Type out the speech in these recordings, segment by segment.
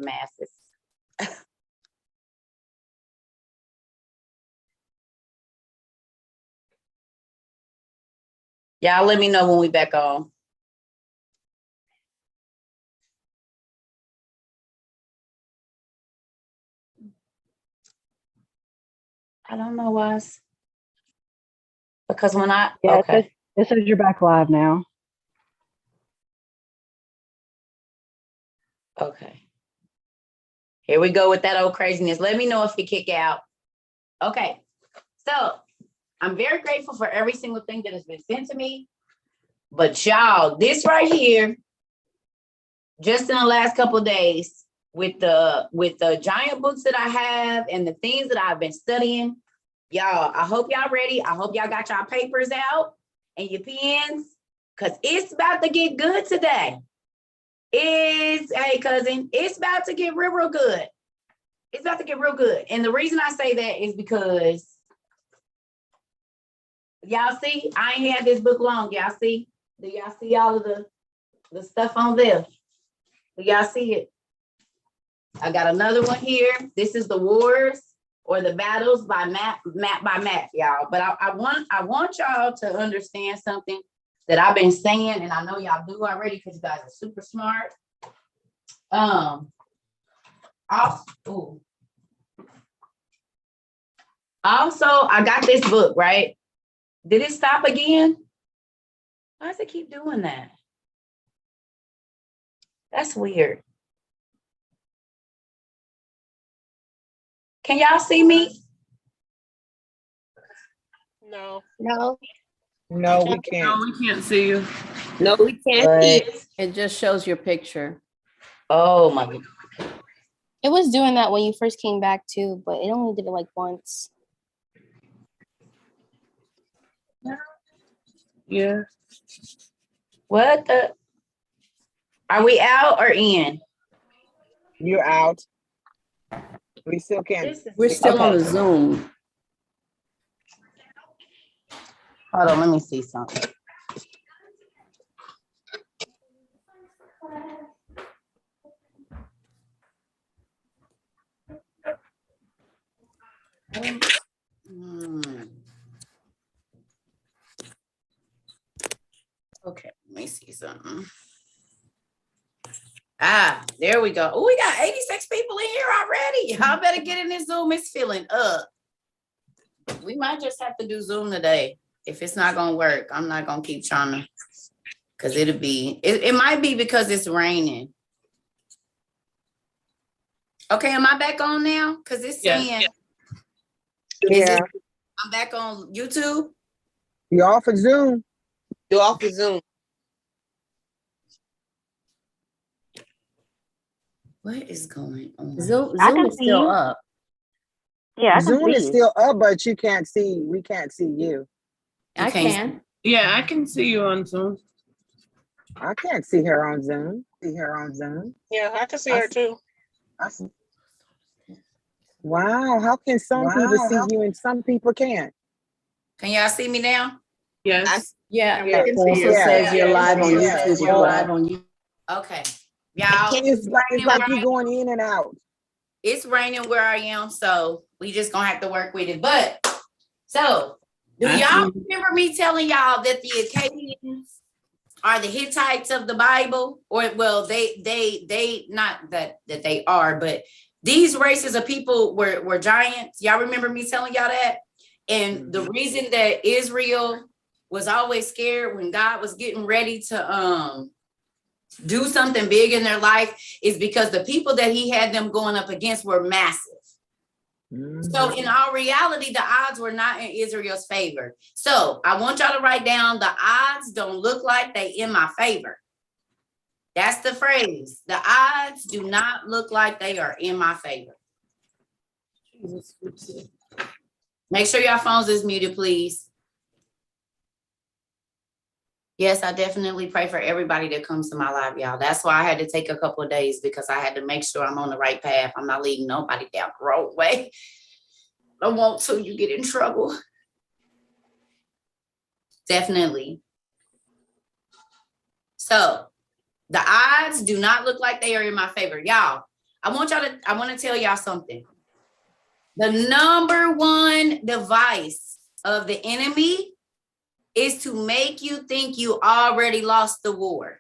masses. Y'all let me know when we back on. I don't know why. Because when I, Yeah, okay. it says you're back live now. Okay. Here we go with that old craziness. Let me know if you kick out. Okay. So I'm very grateful for every single thing that has been sent to me. But y'all, this right here, just in the last couple of days, with the giant books that I have and the things that I've been studying, y'all, I hope y'all ready. I hope y'all got y'all papers out and your pens, because it's about to get good today. Hey, cousin, it's about to get real good. It's about to get real good. And the reason I say that is because, y'all see, I ain't had this book long. Y'all see? Do y'all see all of the stuff on there? Do y'all see it? I got another one here. This is the wars or the battles by map by map, y'all. But I want y'all to understand something that I've been saying, and I know y'all do already because you guys are super smart. Also, I got this book, right? Did it stop again? Why does it keep doing that? That's weird. Can y'all see me? No. No. No, we can't. No, we can't see you. No, we can't see you. It just shows your picture. Oh my God. It was doing that when you first came back too, but it only did it like once. Yeah. What the? Are we out or in? You're out. We still can't. We're still on Okay. the Zoom. Hold on, let me see something. Okay, let me see something. There we go. Oh, we got 86 people in here already. Y'all better get in this Zoom. It's filling up. We might just have to do Zoom today. If it's not gonna work, I'm not gonna keep trying to, because it might be because it's raining. Okay, am I back on now? Because it's saying, I'm back on YouTube. You're off of Zoom. You're off of Zoom. What is going on? Zoom can is see still you. up. Yeah, I can Zoom see is you. still up, but you can't see. We can't see you. I can. Yeah, I can see you on Zoom. I can't see her on Zoom. See her on Zoom. Yeah, I can see her too. Wow, how can some people see you and some people can't? Can y'all see me now? Yes. Yeah, Yeah, I it can see also you. says you're live on Yeah. YouTube. You're live on YouTube. Okay. Y'all, It's like you're going in and out. it's raining where I am, so we just gonna have to work with it. But so do y'all remember me telling y'all that the Akkadians are the Hittites of the Bible? Or well, they not that they are, but these races of people were giants. Y'all remember me telling y'all that? And the reason that Israel was always scared when God was getting ready to do something big in their life is because the people that he had them going up against were massive. So in all reality, the odds were not in Israel's favor. So I want y'all to write down, the odds don't look like they in my favor. That's the phrase. The odds do not look like they are in my favor. Make sure your phones is muted, please. Yes, I definitely pray for everybody that comes to my live, y'all. That's why I had to take a couple of days, because I had to make sure I'm on the right path. I'm not leading nobody down the roadway. I don't want to, you get in trouble. Definitely. So the odds do not look like they are in my favor. Y'all, I want to tell y'all something. The number one device of the enemy is to make you think you already lost the war.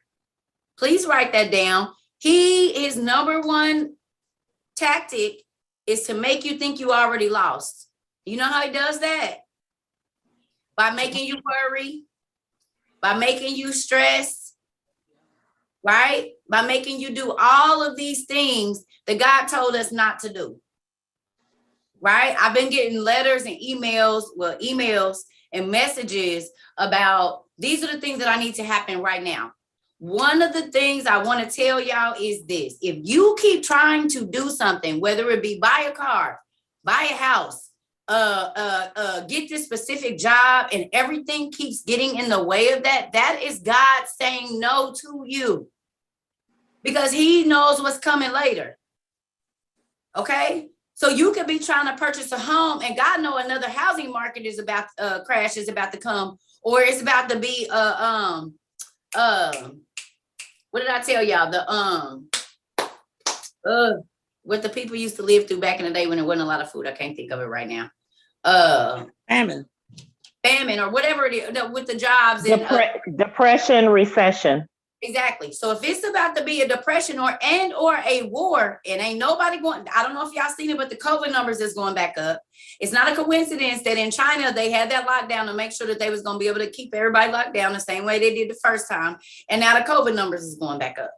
Please write that down. His number one tactic is to make you think you already lost. You know how he does that? By making you worry, by making you stress, right? By making you do all of these things that God told us not to do. Right? I've been getting letters and emails and messages about these are the things that I need to happen right now. One of the things I want to tell y'all is this: if you keep trying to do something, whether it be buy a car, buy a house, get this specific job, and everything keeps getting in the way of that, that is God saying no to you, because he knows what's coming later. Okay? So you could be trying to purchase a home and God know another housing market is about crash is about to come, or it's about to be what did I tell y'all? What the people used to live through back in the day when there wasn't a lot of food. I can't think of it right now. Famine or whatever it is with the jobs and depression, recession. Exactly. So if it's about to be a depression or a war, and ain't nobody going, I don't know if y'all seen it, but the COVID numbers is going back up. It's not a coincidence that in China, they had that lockdown to make sure that they was going to be able to keep everybody locked down the same way they did the first time. And now the COVID numbers is going back up.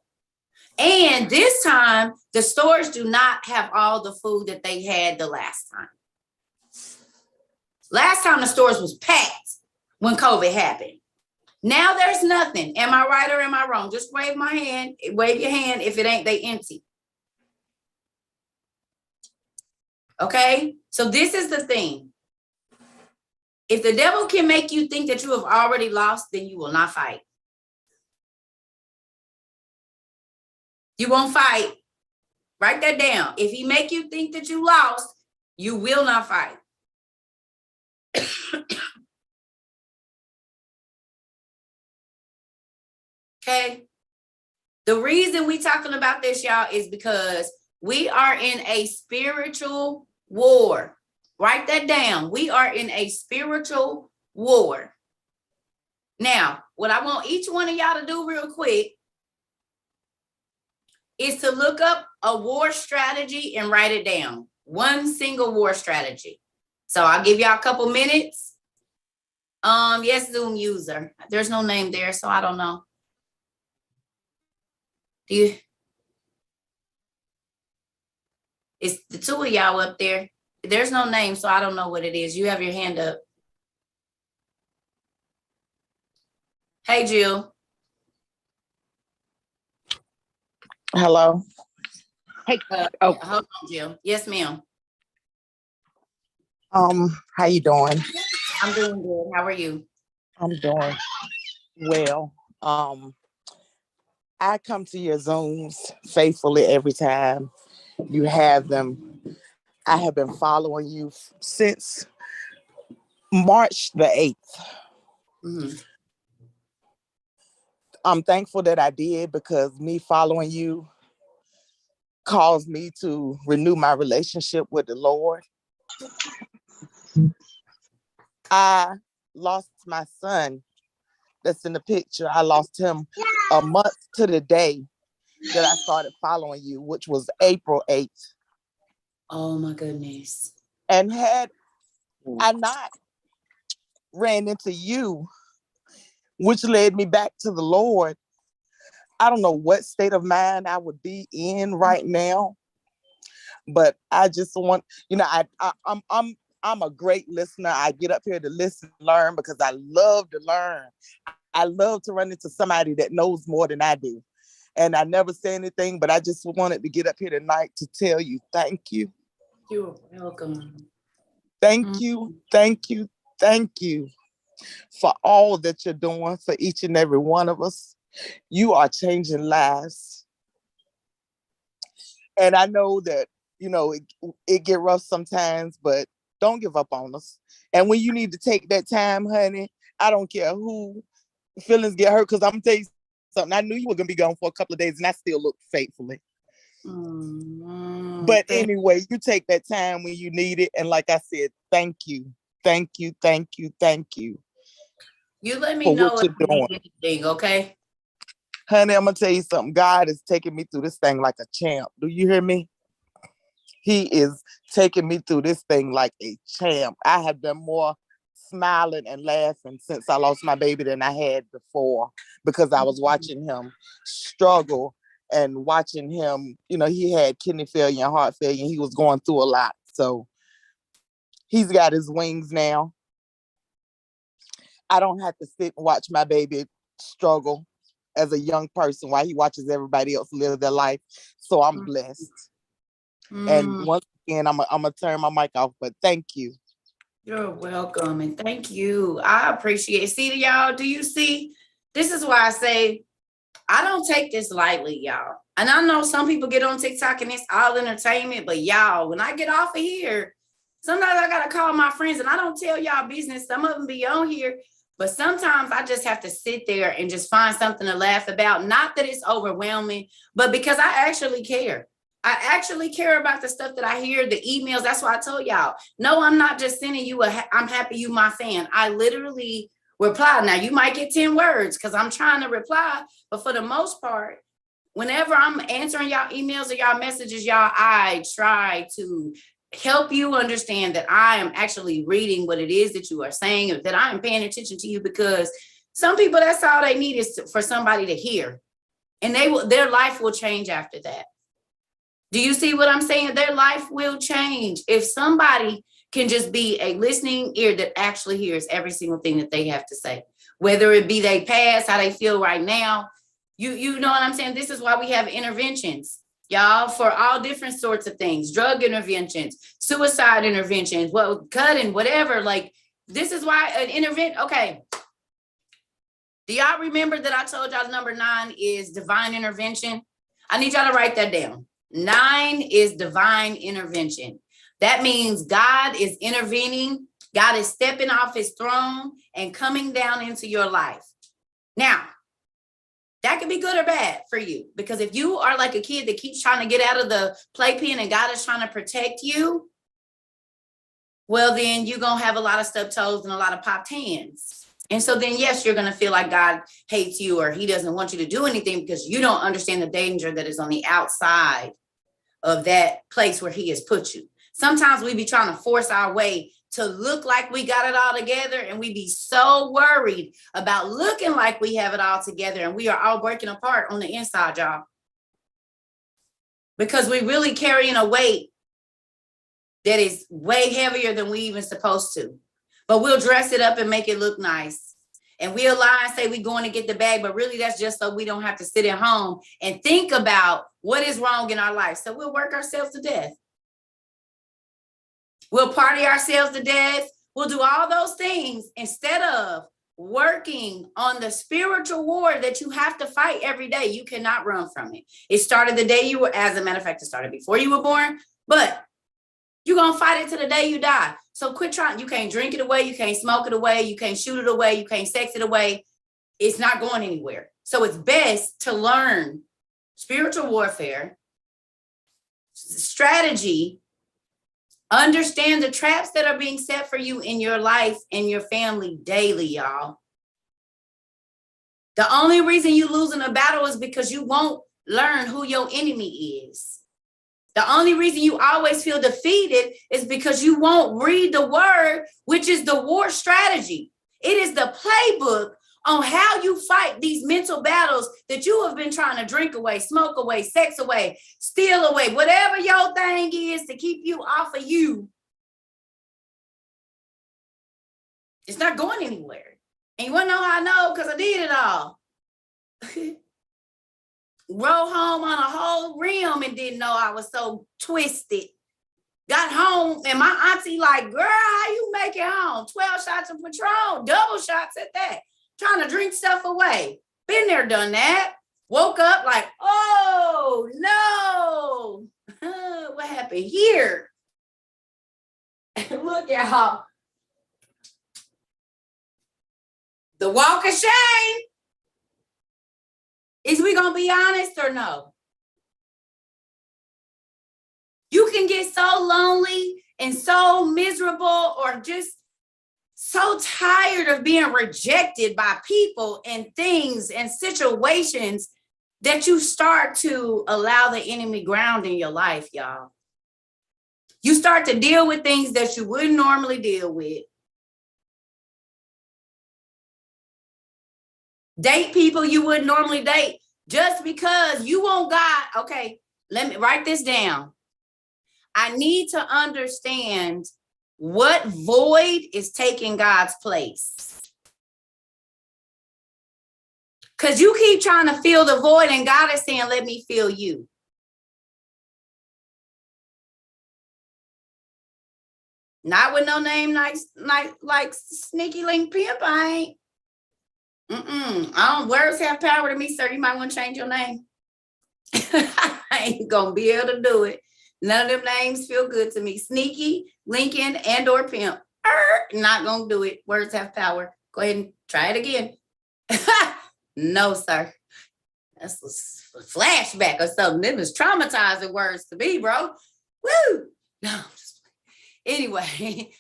And this time, the stores do not have all the food that they had the last time. Last time the stores was packed when COVID happened. Now there's nothing. Am I right or am I wrong? Just wave your hand if it ain't they empty. Okay? So this is the thing. If the devil can make you think that you have already lost, then you will not fight. You won't fight. Write that down. If he make you think that you lost, you will not fight. Okay. The reason we talking about this, y'all, is because we are in a spiritual war. Write that down. We are in a spiritual war. Now, what I want each one of y'all to do real quick is to look up a war strategy and write it down. One single war strategy. So I'll give y'all a couple minutes. Yes, Zoom user. There's no name there, so I don't know. It's the two of y'all up there. There's no name, so I don't know what it is. You have your hand up. Hey, Jill. Hello. Hey. Hold on, Jill. Yes, ma'am. How you doing? I'm doing good. How are you? I'm doing well. I come to your Zooms faithfully every time you have them. I have been following you since March the 8th. Mm-hmm. I'm thankful that I did, because me following you caused me to renew my relationship with the Lord. I lost my son that's in the picture. I lost him a month to the day that I started following you, which was April 8th. Oh my goodness. And had I not ran into you, which led me back to the Lord, I don't know what state of mind I would be in right now. But I just want, I'm a great listener. I get up here to listen and learn because I love to learn. I love to run into somebody that knows more than I do. And I never say anything, but I just wanted to get up here tonight to tell you thank you. You're welcome. Thank you, thank you, thank you for all that you're doing for each and every one of us. You are changing lives. And I know that, it get rough sometimes, but don't give up on us. And when you need to take that time, honey, I don't care who feelings get hurt, because I'm gonna tell you something. I knew you were gonna be gone for a couple of days, and I still looked faithfully. But anyway, you take that time when you need it. And like I said, thank you. Thank you. Thank you. Thank you. You let me for know what if you're you doing. need anything, okay? Honey, I'm going to tell you something. God is taking me through this thing like a champ. Do you hear me? He is taking me through this thing like a champ. I have done more smiling and laughing since I lost my baby than I had before, because I was watching him struggle and watching him, you know, he had kidney failure and heart failure, and he was going through a lot. So he's got his wings now. I don't have to sit and watch my baby struggle as a young person while he watches everybody else live their life. So I'm blessed. And once again, I'm gonna turn my mic off, but thank you. You're welcome, and thank you. I appreciate it. See, y'all, do you see? This is why I say I don't take this lightly, y'all. And I know some people get on TikTok and it's all entertainment, but y'all, when I get off of here, sometimes I gotta call my friends, and I don't tell y'all business. Some of them be on here, but sometimes I just have to sit there and just find something to laugh about. Not that it's overwhelming, but because I actually care. I actually care about the stuff that I hear, the emails. That's why I told y'all, no, I'm not just sending you I'm happy you my fan. I literally reply. Now you might get 10 words because I'm trying to reply, but for the most part, whenever I'm answering y'all emails or y'all messages, y'all, I try to help you understand that I am actually reading what it is that you are saying, or that I am paying attention to you, because some people, that's all they need is for somebody to hear, and their life will change after that. Do you see what I'm saying? Their life will change if somebody can just be a listening ear that actually hears every single thing that they have to say, whether it be they past, how they feel right now. You know what I'm saying? This is why we have interventions, y'all, for all different sorts of things, drug interventions, suicide interventions, well, cutting, whatever. Like, this is why an intervention. Okay. Do y'all remember that I told y'all number 9 is divine intervention? I need y'all to write that down. 9 is divine intervention. That means God is intervening. God is stepping off his throne and coming down into your life. Now, that can be good or bad for you, because if you are like a kid that keeps trying to get out of the playpen and God is trying to protect you, well, then you're going to have a lot of stubbed toes and a lot of popped hands. And so then, yes, you're going to feel like God hates you, or he doesn't want you to do anything because you don't understand the danger that is on the outside of that place where he has put you. Sometimes we be trying to force our way to look like we got it all together, and we be so worried about looking like we have it all together, and we are all breaking apart on the inside, y'all, because we really carrying a weight that is way heavier than we even supposed to. But we'll dress it up and make it look nice. And we'll lie and say we're going to get the bag, but really that's just so we don't have to sit at home and think about what is wrong in our life. So we'll work ourselves to death. We'll party ourselves to death. We'll do all those things instead of working on the spiritual war that you have to fight every day. You cannot run from it. It started the day you were, as a matter of fact, it started before you were born, but you're going to fight it to the day you die. So quit trying. You can't drink it away. You can't smoke it away. You can't shoot it away. You can't sex it away. It's not going anywhere. So it's best to learn spiritual warfare, strategy, understand the traps that are being set for you in your life and your family daily, y'all. The only reason you losing a battle is because you won't learn who your enemy is. The only reason you always feel defeated is because you won't read the word, which is the war strategy. It is the playbook on how you fight these mental battles that you have been trying to drink away, smoke away, sex away, steal away, whatever your thing is to keep you off of you. It's not going anywhere. And you want to know how I know? Because I did it all. Rode home on a whole rim and didn't know I was so twisted. Got home and my auntie like, girl, how you make it home? 12 shots of Patron, double shots at that. Trying to drink stuff away. Been there, done that. Woke up like, oh, no. What happened here? Look, y'all. The walk of shame. Is we going to be honest or no? can get so lonely and so miserable, or just so tired of being rejected by people and things and situations, that you start to allow the enemy ground in your life, y'all. You start to deal with things that you wouldn't normally deal with. Date people you wouldn't normally date just because you want God. Okay, let me write this down. I need to understand what void is taking God's place. Because you keep trying to fill the void, and God is saying, let me fill you. Not with no name like Sneaky Link Pimp. I ain't. I don't. Words have power to me, sir. You might want to change your name. I ain't gonna be able to do it. None of them names feel good to me. Sneaky, Lincoln, and or Pimp. Not gonna do it. Words have power. Go ahead and try it again. No, sir. That's a flashback or something. Them is traumatizing words to me, bro. Woo! No, just anyway.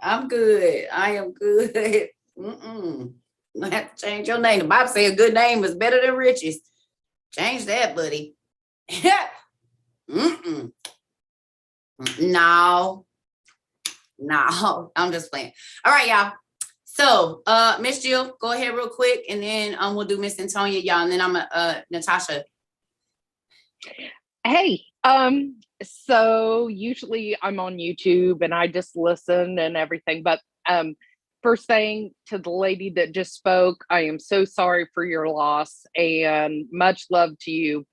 I'm good. I am good. I have to change your name. The Bible says a good name is better than riches. Change that, buddy. No, I'm just playing. All right, y'all. So, Miss Jill, go ahead real quick, and then we'll do Miss Antonia, y'all, and then I'm Natasha. Hey, so usually I'm on YouTube and I just listen and everything, but first thing to the lady that just spoke, I am so sorry for your loss and much love to you.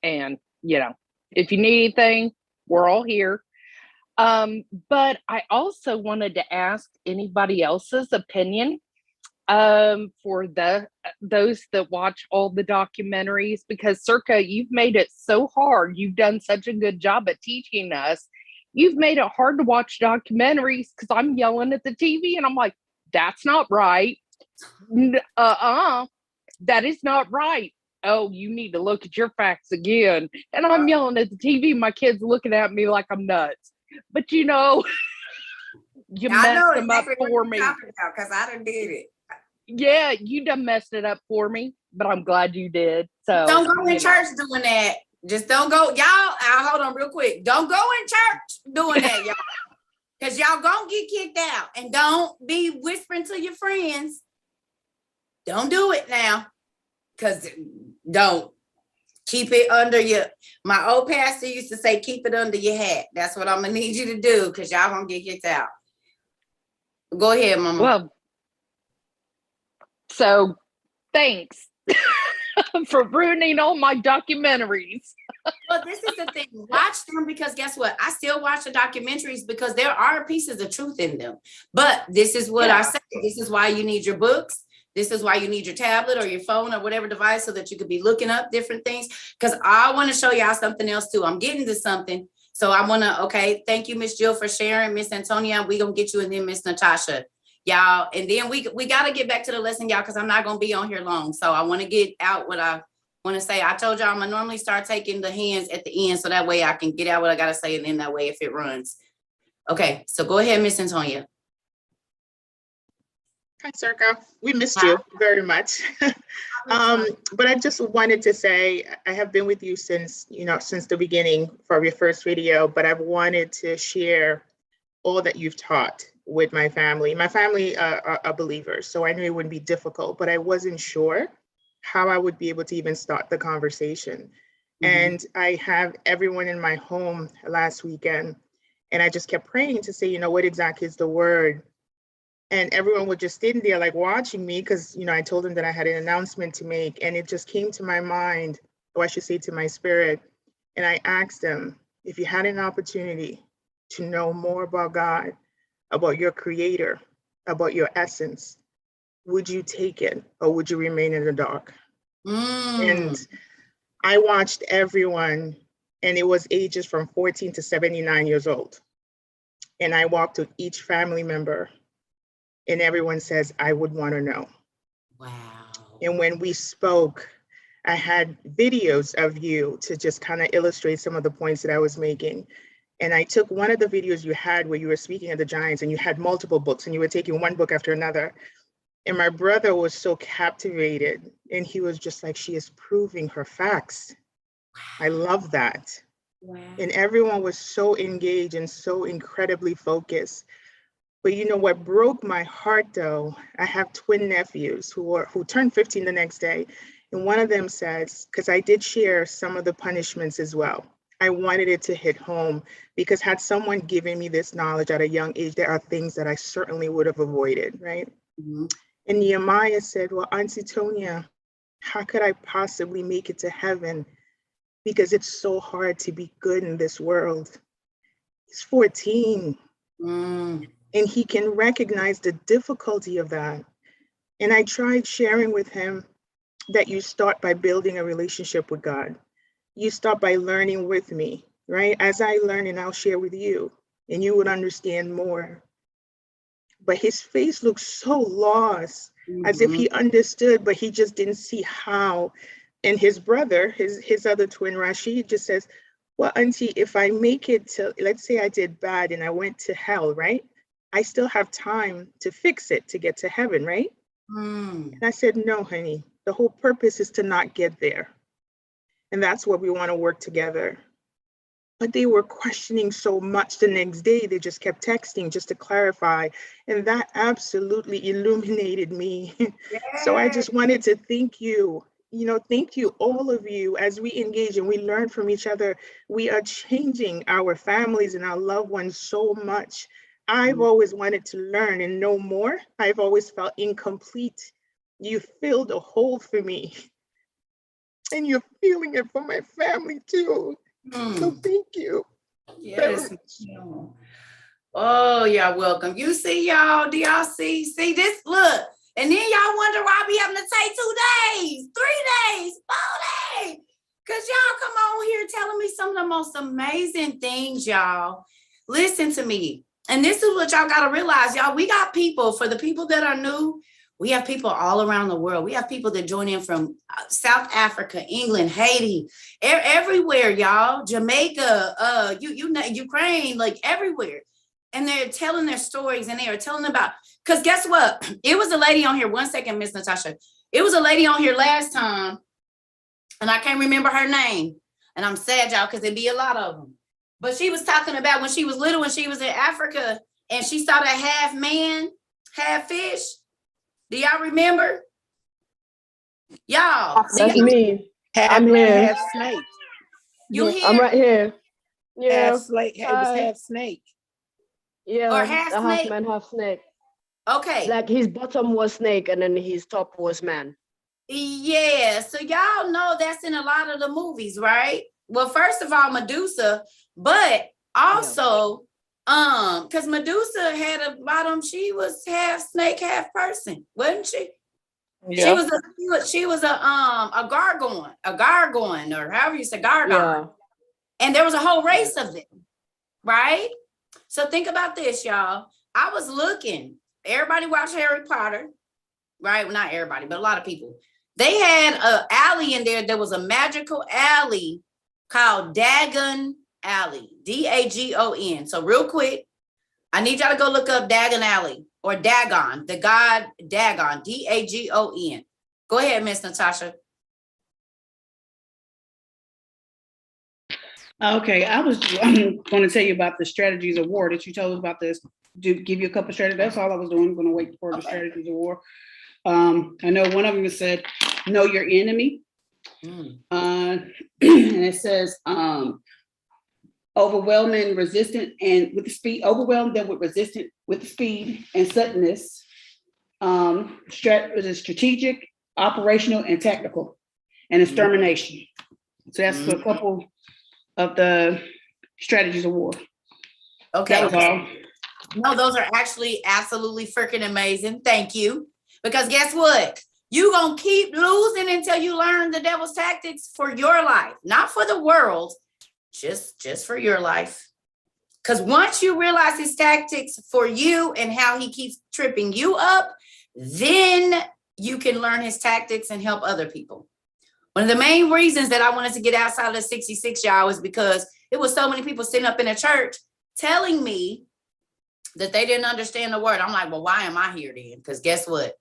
And, you know, if you need anything, we're all here. But I also wanted to ask anybody else's opinion for those that watch all the documentaries, because Cerca, you've made it so hard. You've done such a good job at teaching us. You've made it hard to watch documentaries because I'm yelling at the TV and I'm like, that's not right. That is not right. Oh, you need to look at your facts again. And I'm yelling at the TV. My kids looking at me like I'm nuts. But you know, you messed them up for me. Because I done did it. Yeah, you done messed it up for me, but I'm glad you did. So don't go in church doing that. Just don't go, y'all. Hold on real quick. Don't go in church doing that, y'all. Because y'all gonna get kicked out. And don't be whispering to your friends. Don't do it now. Because don't. Keep it under your, my old pastor used to say, keep it under your hat. That's what I'm gonna need you to do, because y'all gonna get kicked out. Go ahead, Mama. Well, so thanks for ruining all my documentaries. Well, this is the thing. Watch them, because guess what? I still watch the documentaries because there are pieces of truth in them. But this is what I say. This is why you need your books. This is why you need your tablet or your phone or whatever device, so that you could be looking up different things. Because I want to show y'all something else too. I'm getting to something. So I want to, okay, thank you, Miss Jill, for sharing. Miss Antonia, we going to get you, and then Miss Natasha. Y'all, and then we got to get back to the lesson, y'all, because I'm not going to be on here long. So I want to get out what I want to say. I told y'all I'm going to normally start taking the hands at the end, so that way I can get out what I got to say, and then that way if it runs. Okay, so go ahead, Miss Antonia. Hi, Cerca. We missed you very much. But I just wanted to say, I have been with you since the beginning for your first video, but I've wanted to share all that you've taught with my family. My family are believers, so I knew it wouldn't be difficult, but I wasn't sure how I would be able to even start the conversation. And I have everyone in my home last weekend, and I just kept praying to say, what exactly is the word? And everyone was just sitting there like watching me, because, I told them that I had an announcement to make, and it just came to my mind, or I should say to my spirit. And I asked them, if you had an opportunity to know more about God, about your creator, about your essence, would you take it, or would you remain in the dark? And I watched everyone, and it was ages from 14 to 79 years old. And I walked with each family member, and everyone says, I would want to know. Wow. And when we spoke, I had videos of you to just kind of illustrate some of the points that I was making. And I took one of the videos you had where you were speaking of the giants and you had multiple books and you were taking one book after another. And my brother was so captivated and he was just like, she is proving her facts. I love that. Wow. And everyone was so engaged and so incredibly focused. But you know what broke my heart though, I have twin nephews who turned 15 the next day. And one of them says, because I did share some of the punishments as well. I wanted it to hit home because had someone given me this knowledge at a young age, there are things that I certainly would have avoided, right? Mm-hmm. And Nehemiah said, well, Auntie Tonya, how could I possibly make it to heaven? Because it's so hard to be good in this world. He's 14. And he can recognize the difficulty of that. And I tried sharing with him that you start by building a relationship with God. You start by learning with me, right? As I learn and I'll share with you, and you would understand more. But his face looked so lost, as if he understood, but he just didn't see how. And his brother, his other twin, Rashid, just says, well, Auntie, if I make it to, let's say I did bad and I went to hell, right? I still have time to fix it to get to heaven, right? And I said, no, honey, the whole purpose is to not get there. And that's what we want to work together. But they were questioning so much the next day. They just kept texting just to clarify. And that absolutely illuminated me. So I just wanted to thank you. Thank you, all of you, as we engage and we learn from each other. We are changing our families and our loved ones so much. I've always wanted to learn and know more. I've always felt incomplete. You filled a hole for me. And you're feeling it for my family too. So thank you. Yes. Oh, y'all welcome. You see, y'all, do y'all see this? Look. And then y'all wonder why I be having to take 2 days, 3 days, 4 days. Because y'all come on here telling me some of the most amazing things, y'all. Listen to me. And this is what y'all got to realize, y'all. We got people, for the people that are new, we have people all around the world. We have people that join in from South Africa, England, Haiti, everywhere, y'all. Jamaica, Ukraine, like everywhere. And they're telling their stories and they are telling about, because guess what? It was a lady on here. 1 second, Miss Natasha. It was a lady on here last time, and I can't remember her name. And I'm sad, y'all, because it'd be a lot of them. But she was talking about when she was little, when she was in Africa, and she saw that half man, half fish. Do y'all remember? Y'all. That's me. Half man, half snake. You here? I'm right here. Yeah. Half snake. It was half snake. Yeah. Or half snake? Half man, half snake. Okay. Like his bottom was snake and then his top was man. Yeah. So y'all know that's in a lot of the movies, right? Well, first of all, Medusa, but also, because Medusa had a bottom, she was half snake, half person, wasn't she? Yeah. She was a gargoyle, or however you say gargoyle. Yeah. And there was a whole race of them, right? So think about this, y'all. I was looking. Everybody watched Harry Potter, right? Well, not everybody, but a lot of people. They had an alley in there. There was a magical alley called Dagon Alley, Dagon. So real quick, I need y'all to go look up Dagon Alley or Dagon, the god Dagon, Dagon. Go ahead, Miss Natasha. Okay, I was going to tell you about the strategies of war that you told us about this. To give you a couple of strategies. That's all I was doing. I'm going to wait for the strategies of war. I know one of them said, know your enemy. And it says, overwhelming, resistant, and with the speed, overwhelm them with resistant, with the speed and suddenness. Strategic, operational, and tactical, and extermination. So that's a couple of the strategies of war. Okay. That was all. No, those are actually absolutely freaking amazing. Thank you. Because guess what? You're going to keep losing until you learn the devil's tactics for your life, not for the world, just for your life. Because once you realize his tactics for you and how he keeps tripping you up, then you can learn his tactics and help other people. One of the main reasons that I wanted to get outside of the 66, y'all, is because it was so many people sitting up in a church telling me that they didn't understand the word. I'm like, well, why am I here then? Because guess what?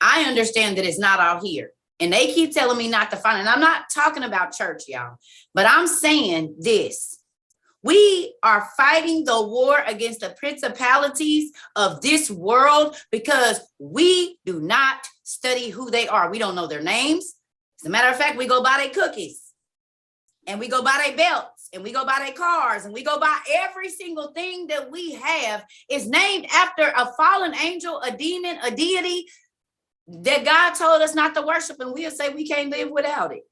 I understand that it's not all here. And they keep telling me not to find it. And I'm not talking about church, y'all, but I'm saying this. We are fighting the war against the principalities of this world because we do not study who they are. We don't know their names. As a matter of fact, we go buy their cookies and we go buy their belts and we go buy their cars and we go buy every single thing that we have is named after a fallen angel, a demon, a deity that God told us not to worship, and we'll say we can't live without it.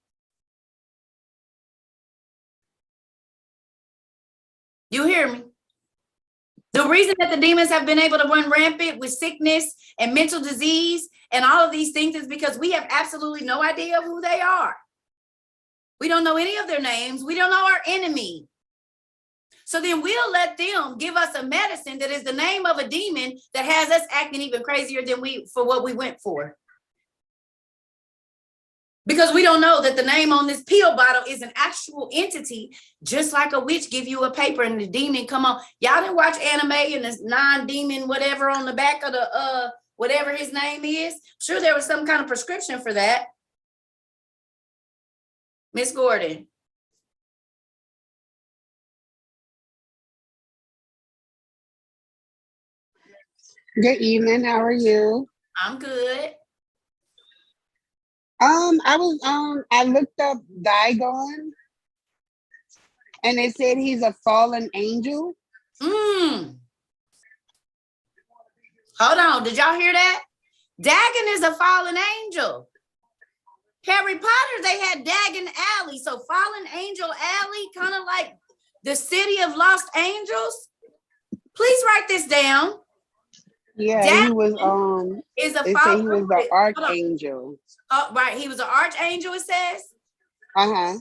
You hear me? The reason that the demons have been able to run rampant with sickness and mental disease and all of these things is because we have absolutely no idea of who they are. We don't know any of their names. We don't know our enemy. So then we'll let them give us a medicine that is the name of a demon that has us acting even crazier than what we went for. Because we don't know that the name on this pill bottle is an actual entity, just like a witch give you a paper and the demon come on. Y'all didn't watch anime and this non-demon whatever on the back of the whatever his name is. Sure, there was some kind of prescription for that. Miss Gordon. Good evening. How are you? I'm good. I looked up Dagon and it said he's a fallen angel. Hold on. Did y'all hear that? Dagon is a fallen angel. Harry Potter, they had Dagon Alley. So fallen angel alley, kind of like the city of lost angels. Please write this down. Yeah, Dagon he was is a they say he was the archangel. Oh, right. He was an archangel, it says. Uh-huh.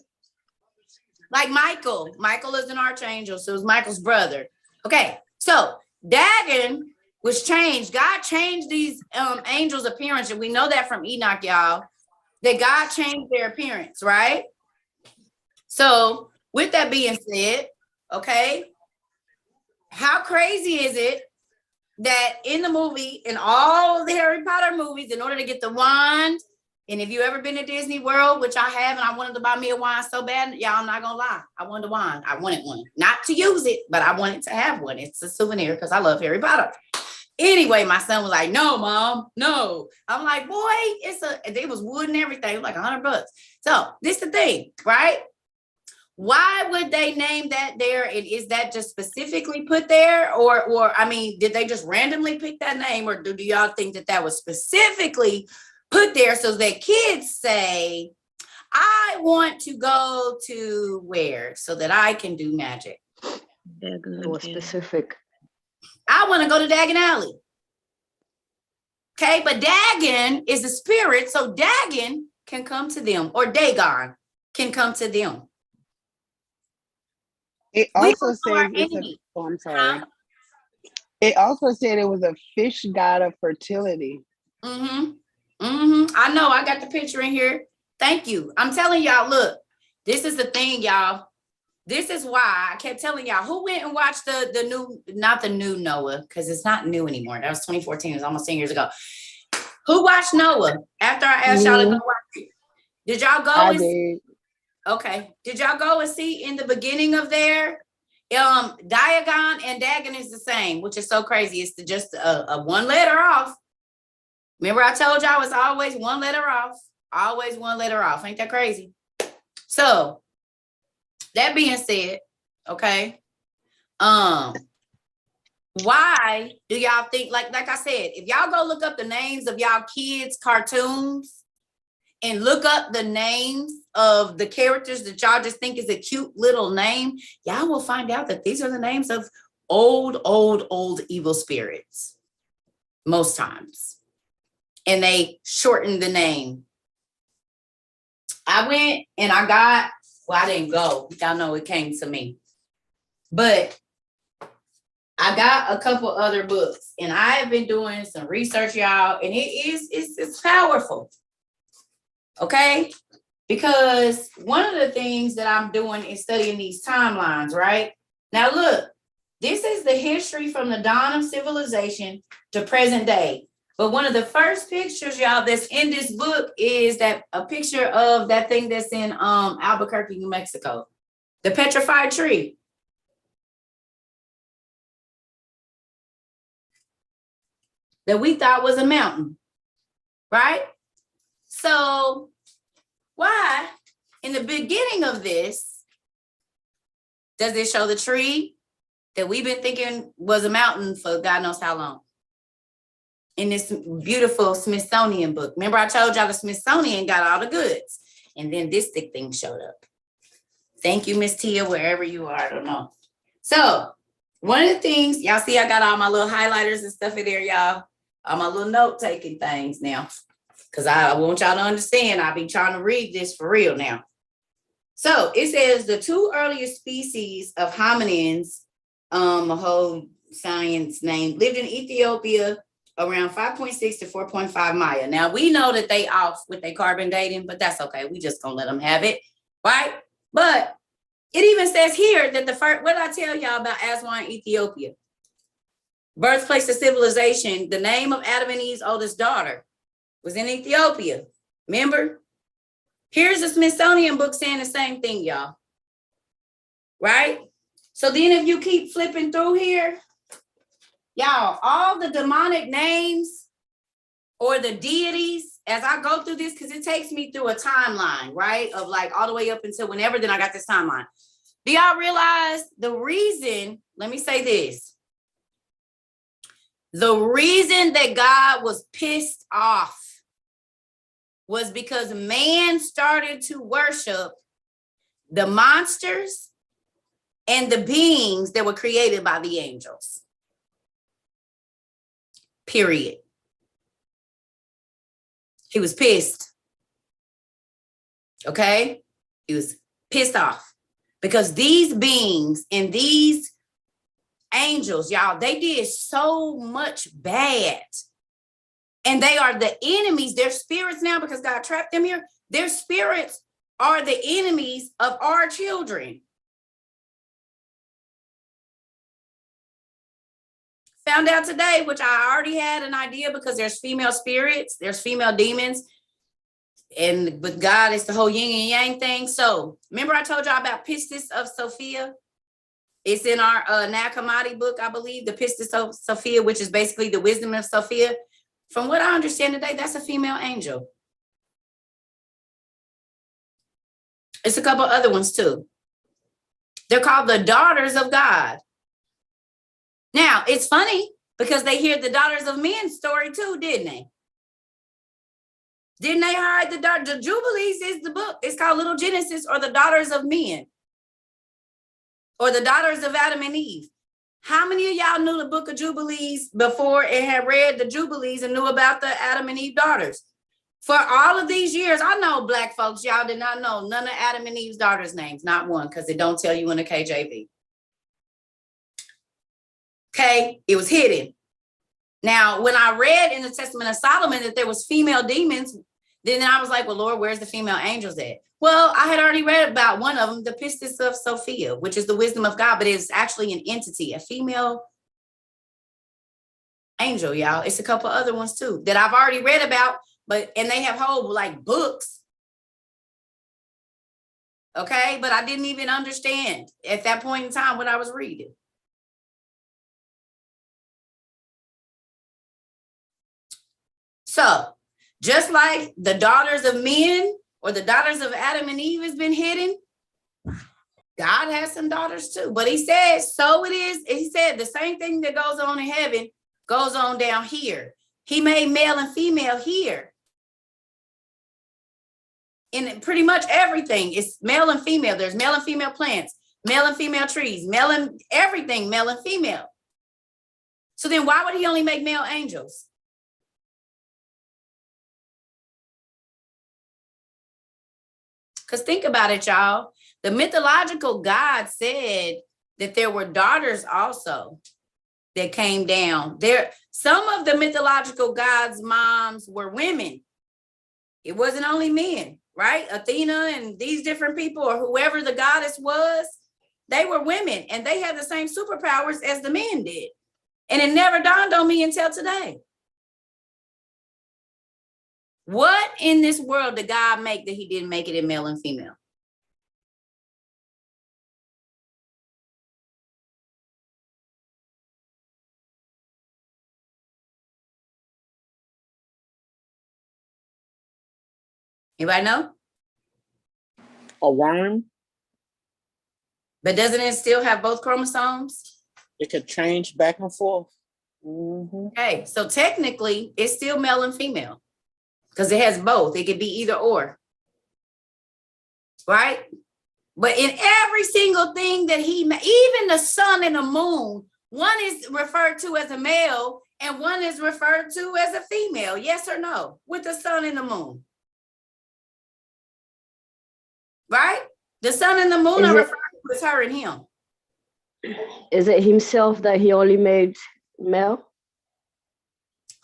Like Michael. Michael is an archangel, so it was Michael's brother. Okay, so Dagon was changed. God changed these angels' appearance, and we know that from Enoch, y'all, that God changed their appearance, right? So with that being said, okay, how crazy is it that in the movie, in all of the Harry Potter movies, in order to get the wand, and if you ever been to Disney World, which I have, and I wanted to buy me a wand so bad, y'all, I'm not gonna lie, I wanted a wand. I wanted one, not to use it, but I wanted to have one. It's a souvenir because I love Harry Potter. Anyway, my son was like, "No, mom, no." I'm like, "Boy, it was wood and everything, like $100." So this is the thing, right? Why would they name that there? And is that just specifically put there? Or I mean, did they just randomly pick that name? Or do y'all think that that was specifically put there so that kids say, I want to go to where so that I can do magic? It was specific. I want to go to Dagon Alley. Okay, but Dagon is a spirit, so Dagon can come to them, or Dagon can come to them. It also says I'm sorry. It also said it was a fish god of fertility. I know, I got the picture in here. Thank you. I'm telling y'all, look, this is the thing, y'all. This is why I kept telling y'all, who went and watched the new, not the new Noah, because it's not new anymore. That was 2014. It was almost 10 years ago. Who watched Noah after I asked y'all to go watch it? Did y'all go? I did. Okay. Did y'all go and see in the beginning of there? Diagon and Dagon is the same, which is so crazy. It's just a one letter off. Remember I told y'all it's always one letter off. Always one letter off. Ain't that crazy? So that being said, okay. Why do y'all think, like I said, if y'all go look up the names of y'all kids' cartoons and look up the names of the characters that y'all just think is a cute little name, y'all will find out that these are the names of old evil spirits most times. And they shorten the name. I went and I got, well, I didn't go. Y'all know it came to me. But I got a couple other books and I have been doing some research, y'all, and it's powerful. Okay? because one of the things that I'm doing is studying these timelines, right? Now look, this is the history from the dawn of civilization to present day. But one of the first pictures, y'all, that's in this book is that a picture of that thing that's in Albuquerque, New Mexico, the petrified tree. That we thought was a mountain, right? So why, in the beginning of this, does it show the tree that we've been thinking was a mountain for God knows how long? In this beautiful Smithsonian book. Remember I told y'all the Smithsonian got all the goods. And then this thick thing showed up. Thank you, Miss Tia, wherever you are, I don't know. So one of the things, y'all see I got all my little highlighters and stuff in there, y'all. All my little note-taking things now. Because I want y'all to understand, I'll be trying to read this for real now. So it says the two earliest species of hominins, a whole science name, lived in Ethiopia around 5.6 to 4.5 Maya. Now we know that they off with their carbon dating, but that's okay. We just gonna let them have it, right? But it even says here that the first, what did I tell y'all about Aswan, Ethiopia? Birthplace of civilization, the name of Adam and Eve's oldest daughter was in Ethiopia. Remember? Here's a Smithsonian book saying the same thing, y'all. Right? So then if you keep flipping through here, y'all, all the demonic names or the deities, as I go through this, because it takes me through a timeline, right? Of like all the way up until whenever, then I got this timeline. Do y'all realize the reason, let me say this. The reason that God was pissed off was because man started to worship the monsters and the beings that were created by the angels. Period. He was pissed. Okay? He was pissed off because these beings and these angels, y'all, they did so much bad. And they are the enemies, their spirits now, because God trapped them here. Their spirits are the enemies of our children. Found out today, which I already had an idea because there's female spirits, there's female demons. And with God, it's the whole yin and yang thing. So remember I told y'all about Pistis of Sophia? It's in our Nag Hammadi book, I believe, the Pistis of Sophia, which is basically the wisdom of Sophia. From what I understand today, that's a female angel. It's a couple other ones too. They're called the daughters of God. Now, it's funny because they hear the daughters of men story too, didn't they? Didn't they hide the Jubilees is the book. It's called Little Genesis or the daughters of men or the daughters of Adam and Eve. How many of y'all knew the book of Jubilees before and had read the Jubilees and knew about the Adam and Eve daughters? For all of these years, I know black folks, y'all did not know none of Adam and Eve's daughters' names, not one, because it don't tell you in the KJV. Okay, it was hidden. Now, when I read in the Testament of Solomon that there was female demons, then I was like, well, Lord, where's the female angels at? Well, I had already read about one of them, the Pistis of Sophia, which is the wisdom of God, but it's actually an entity, a female angel, y'all. It's a couple other ones too that I've already read about, and they have whole like books. Okay, but I didn't even understand at that point in time what I was reading. So just like the daughters of men or the daughters of Adam and Eve has been hidden, God has some daughters too. But he said, so it is. He said the same thing that goes on in heaven goes on down here. He made male and female here. In pretty much everything, it's male and female. There's male and female plants, male and female trees, male and everything, male and female. So then why would he only make male angels? Because think about it, y'all. The mythological God said that there were daughters also that came down. Some of the mythological gods' moms were women. It wasn't only men. right? Athena and these different people, or whoever the goddess was, they were women and they had the same superpowers as the men did. And it never dawned on me until today. What in this world did God make that he didn't make it in male and female? Anybody know? A worm. But doesn't it still have both chromosomes? It could change back and forth. Mm-hmm. Okay, so technically it's still male and female because it has both. It could be either or, right? But in every single thing that he made, even the sun and the moon, one is referred to as a male and one is referred to as a female. Yes or no? With the sun and the moon. Right? The sun and the moon are referred to as her and him. Is it himself that he only made male?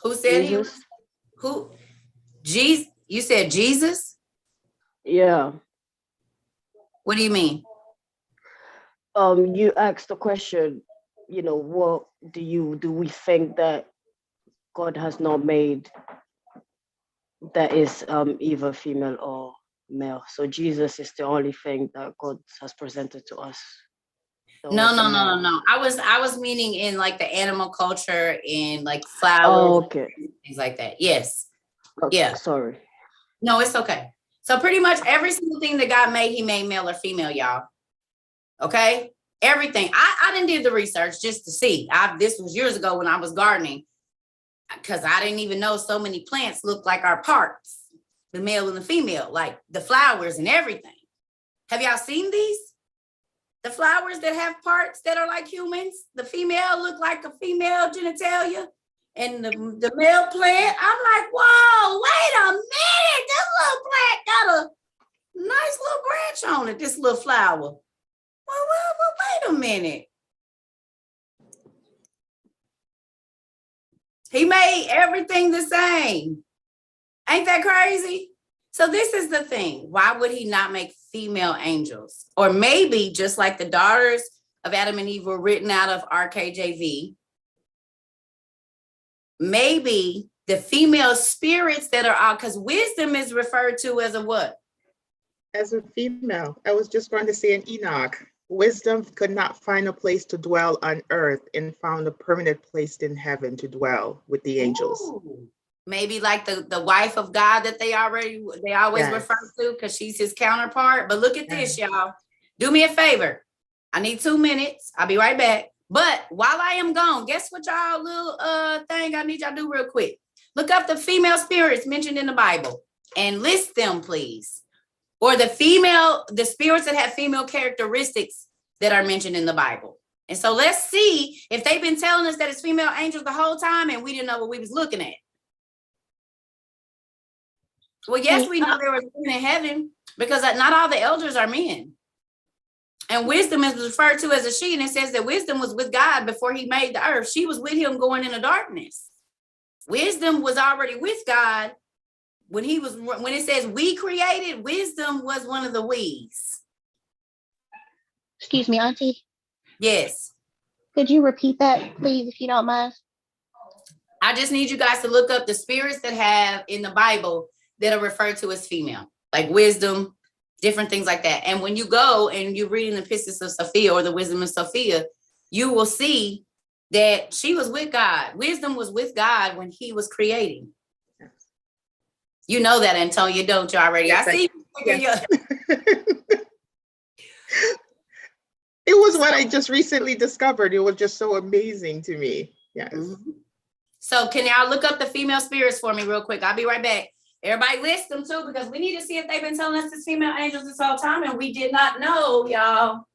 Who said Jesus? he was? Who? Jesus? You said Jesus? Yeah. What do you mean? You asked the question, what do we think that God has not made that is either female or male? So Jesus is the only thing that God has presented to us. No. I was meaning in like the animal culture and like flowers, things like that. Yes. Okay, yeah. Sorry. No, it's okay. So pretty much every single thing that God made, he made male or female, y'all. Okay? Everything. I didn't do the research just to see. This was years ago when I was gardening, because I didn't even know so many plants look like our parts, the male and the female, like the flowers and everything. Have y'all seen these? The flowers that have parts that are like humans, the female look like a female genitalia, and the male plant, I'm like, whoa, wait a minute, this little plant got a nice little branch on it, this little flower. Well, wait a minute. He made everything the same. Ain't that crazy? So this is the thing. Why would he not make female angels? Or maybe just like the daughters of Adam and Eve were written out of RKJV, maybe the female spirits that are out, because wisdom is referred to as a what? As a female. I was just going to say in Enoch, wisdom could not find a place to dwell on earth and found a permanent place in heaven to dwell with the angels. Ooh. Maybe like the wife of God that they always Yes. refer to, because she's his counterpart. But look at this, y'all. Do me a favor. I need 2 minutes. I'll be right back. But while I am gone, guess what y'all little thing I need y'all to do real quick? Look up the female spirits mentioned in the Bible and list them, please. Or the spirits that have female characteristics that are mentioned in the Bible. And so let's see if they've been telling us that it's female angels the whole time and we didn't know what we was looking at. Well, yes, we know there was men in heaven because not all the elders are men. And wisdom is referred to as a she, and it says that wisdom was with God before he made the earth. She was with him going into darkness. Wisdom was already with God when it says we created, wisdom was one of the we's. Excuse me, Auntie. Yes. Could you repeat that, please, if you don't mind? I just need you guys to look up the spirits that have in the Bible that are referred to as female, like wisdom, different things like that. And when you go and you're reading the Epistles of Sophia or the Wisdom of Sophia, you will see that she was with God. Wisdom was with God when he was creating. You know that, Antonia, don't you already? Yes, I see. Yes. It was what I just recently discovered. It was just so amazing to me. Yes. Mm-hmm. So can y'all look up the female spirits for me real quick? I'll be right back. Everybody list them too, because we need to see if they've been telling us it's female angels this whole time, and we did not know, y'all,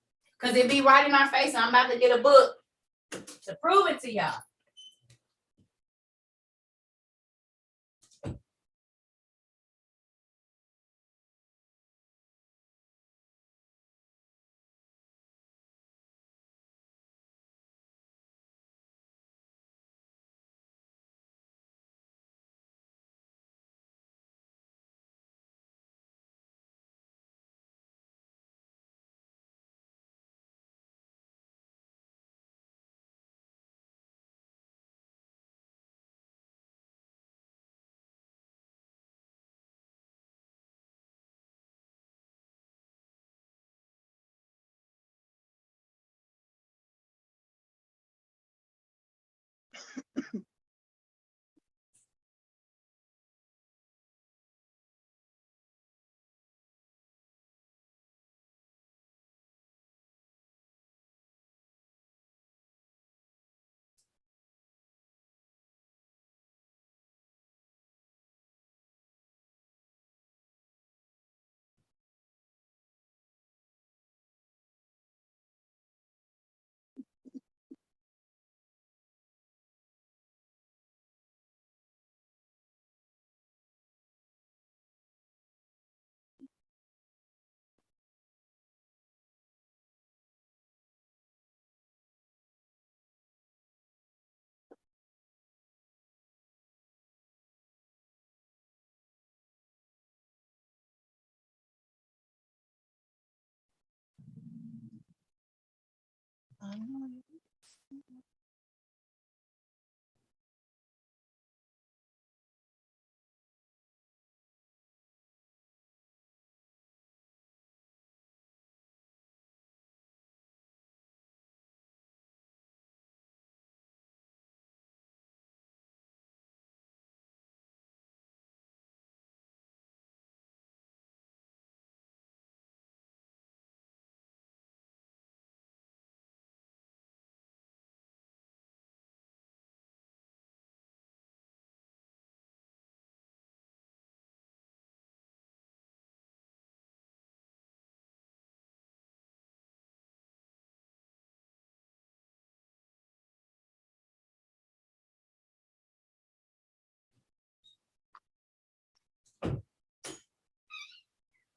because it'd be right in our face, and I'm about to get a book to prove it to y'all.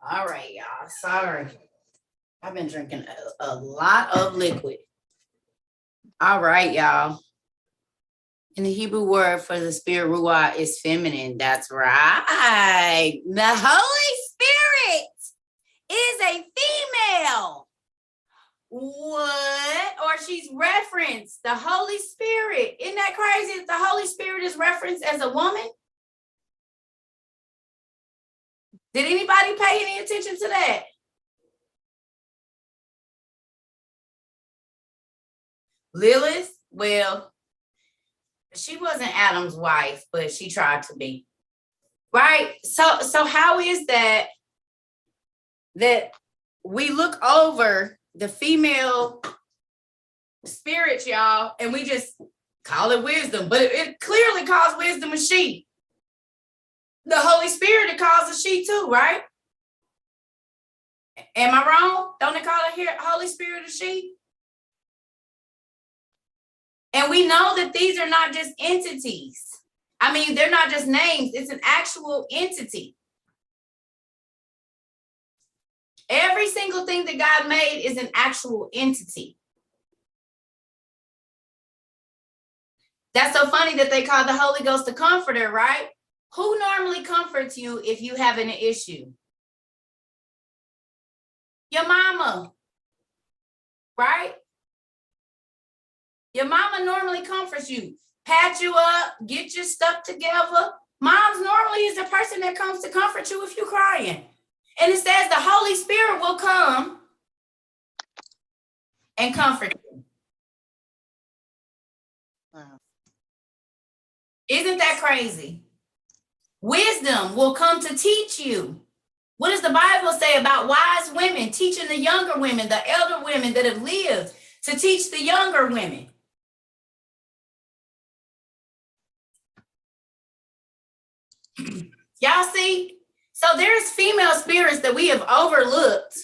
All right, y'all. Sorry. I've been drinking a lot of liquid. All right, y'all. And the Hebrew word for the spirit ruah is feminine. That's right. The Holy Spirit is a female. What? Or she's referenced. The Holy Spirit. Isn't that crazy that the Holy Spirit is referenced as a woman? Did anybody pay any attention to that? Lilith, well, she wasn't Adam's wife, but she tried to be. Right? So how is that we look over the female spirit, y'all, and we just call it wisdom, but it clearly calls wisdom a she. The Holy Spirit, it calls a she too, right? Am I wrong? Don't it call it here Holy Spirit a she? And we know that these are not just entities. I mean, they're not just names. It's an actual entity. Every single thing that God made is an actual entity. That's so funny that they call the Holy Ghost a comforter, right? Who normally comforts you if you have an issue? Your mama, right? Your mama normally comforts you, pat you up, get your stuff together. Mom's normally is the person that comes to comfort you if you're crying. And it says the Holy Spirit will come and comfort you. Wow. Isn't that crazy? Wisdom will come to teach you. What does the Bible say about wise women teaching the younger women, the elder women that have lived, to teach the younger women? Y'all see? So there's female spirits that we have overlooked.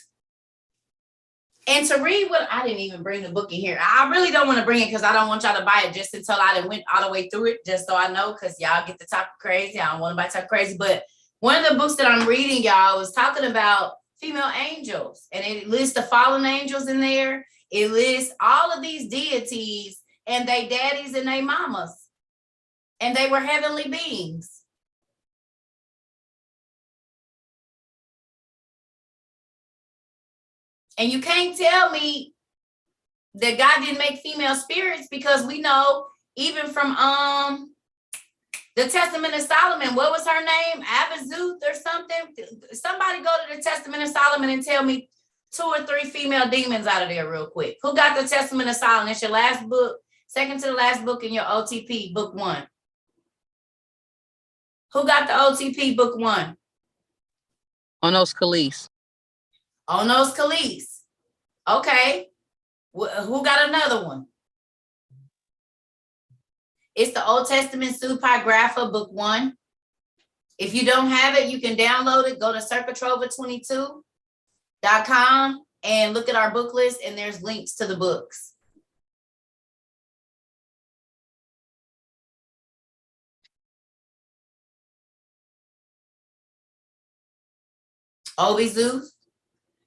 And to read what, I didn't even bring the book in here. I really don't want to bring it because I don't want y'all to buy it just until I went all the way through it, just so I know, because y'all get to talk crazy. I don't want anybody to talk crazy. But one of the books that I'm reading, y'all, was talking about female angels. And it lists the fallen angels in there. It lists all of these deities and they daddies and they mamas. And they were heavenly beings. And you can't tell me that God didn't make female spirits, because we know even from the Testament of Solomon, what was her name? Abizuth or something? Somebody go to the Testament of Solomon and tell me 2 or 3 female demons out of there real quick. Who got the Testament of Solomon? It's your last book, second to the last book in your OTP, book 1. Who got the OTP, book 1? Onos Khalees. Onos Khalees. Okay. Who got another one? It's the Old Testament Supagrapha, book 1. If you don't have it, you can download it. Go to Cerca Trova 22.com and look at our book list, and there's links to the books. Obizuth,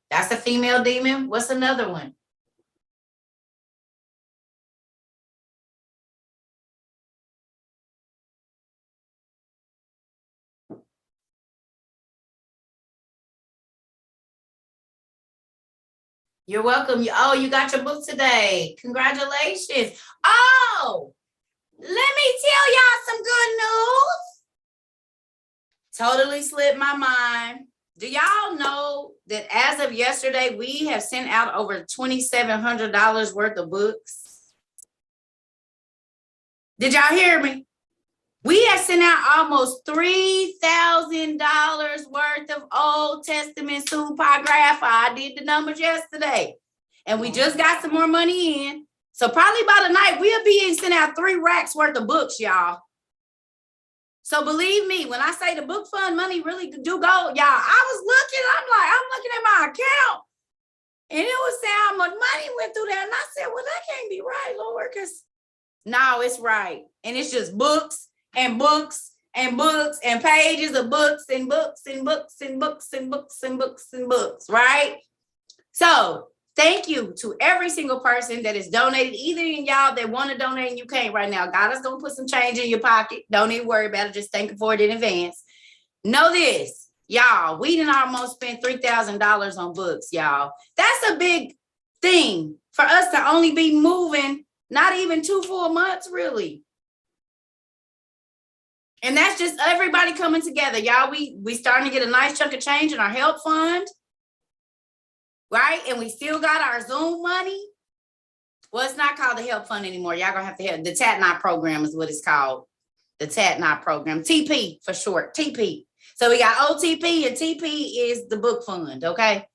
that's a female demon. What's another one? You're welcome. Oh, you got your book today. Congratulations. Oh, let me tell y'all some good news. Totally slipped my mind. Do y'all know that as of yesterday, we have sent out over $2,700 worth of books? Did y'all hear me? We have sent out almost $3,000 worth of Old Testament Supergrapha. I did the numbers yesterday. And we just got some more money in. So probably by the night, we'll be sending out 3 racks worth of books, y'all. So believe me, when I say the book fund money really do go, y'all, I was looking at my account. And it was saying how much money went through there. And I said, well, that can't be right, Lord, because no, it's right. And it's just books and books and books and pages of books and books and books and books and books and books and books, right? So thank you to every single person that is donated, either in y'all that want to donate and you can't right now. God is going to put some change in your pocket. Don't even worry about it. Just thank him for it in advance. Know this, y'all, we didn't almost spend $3,000 on books, y'all. That's a big thing for us to only be moving not even 2 full months, really. And that's just everybody coming together, y'all. We starting to get a nice chunk of change in our help fund, right? And we still got our Zoom money. Well, it's not called the help fund anymore. Y'all gonna have to have the TAT-NOT program is what it's called. The TAT-NOT program, TP for short, TP. So we got OTP and TP is the book fund, okay?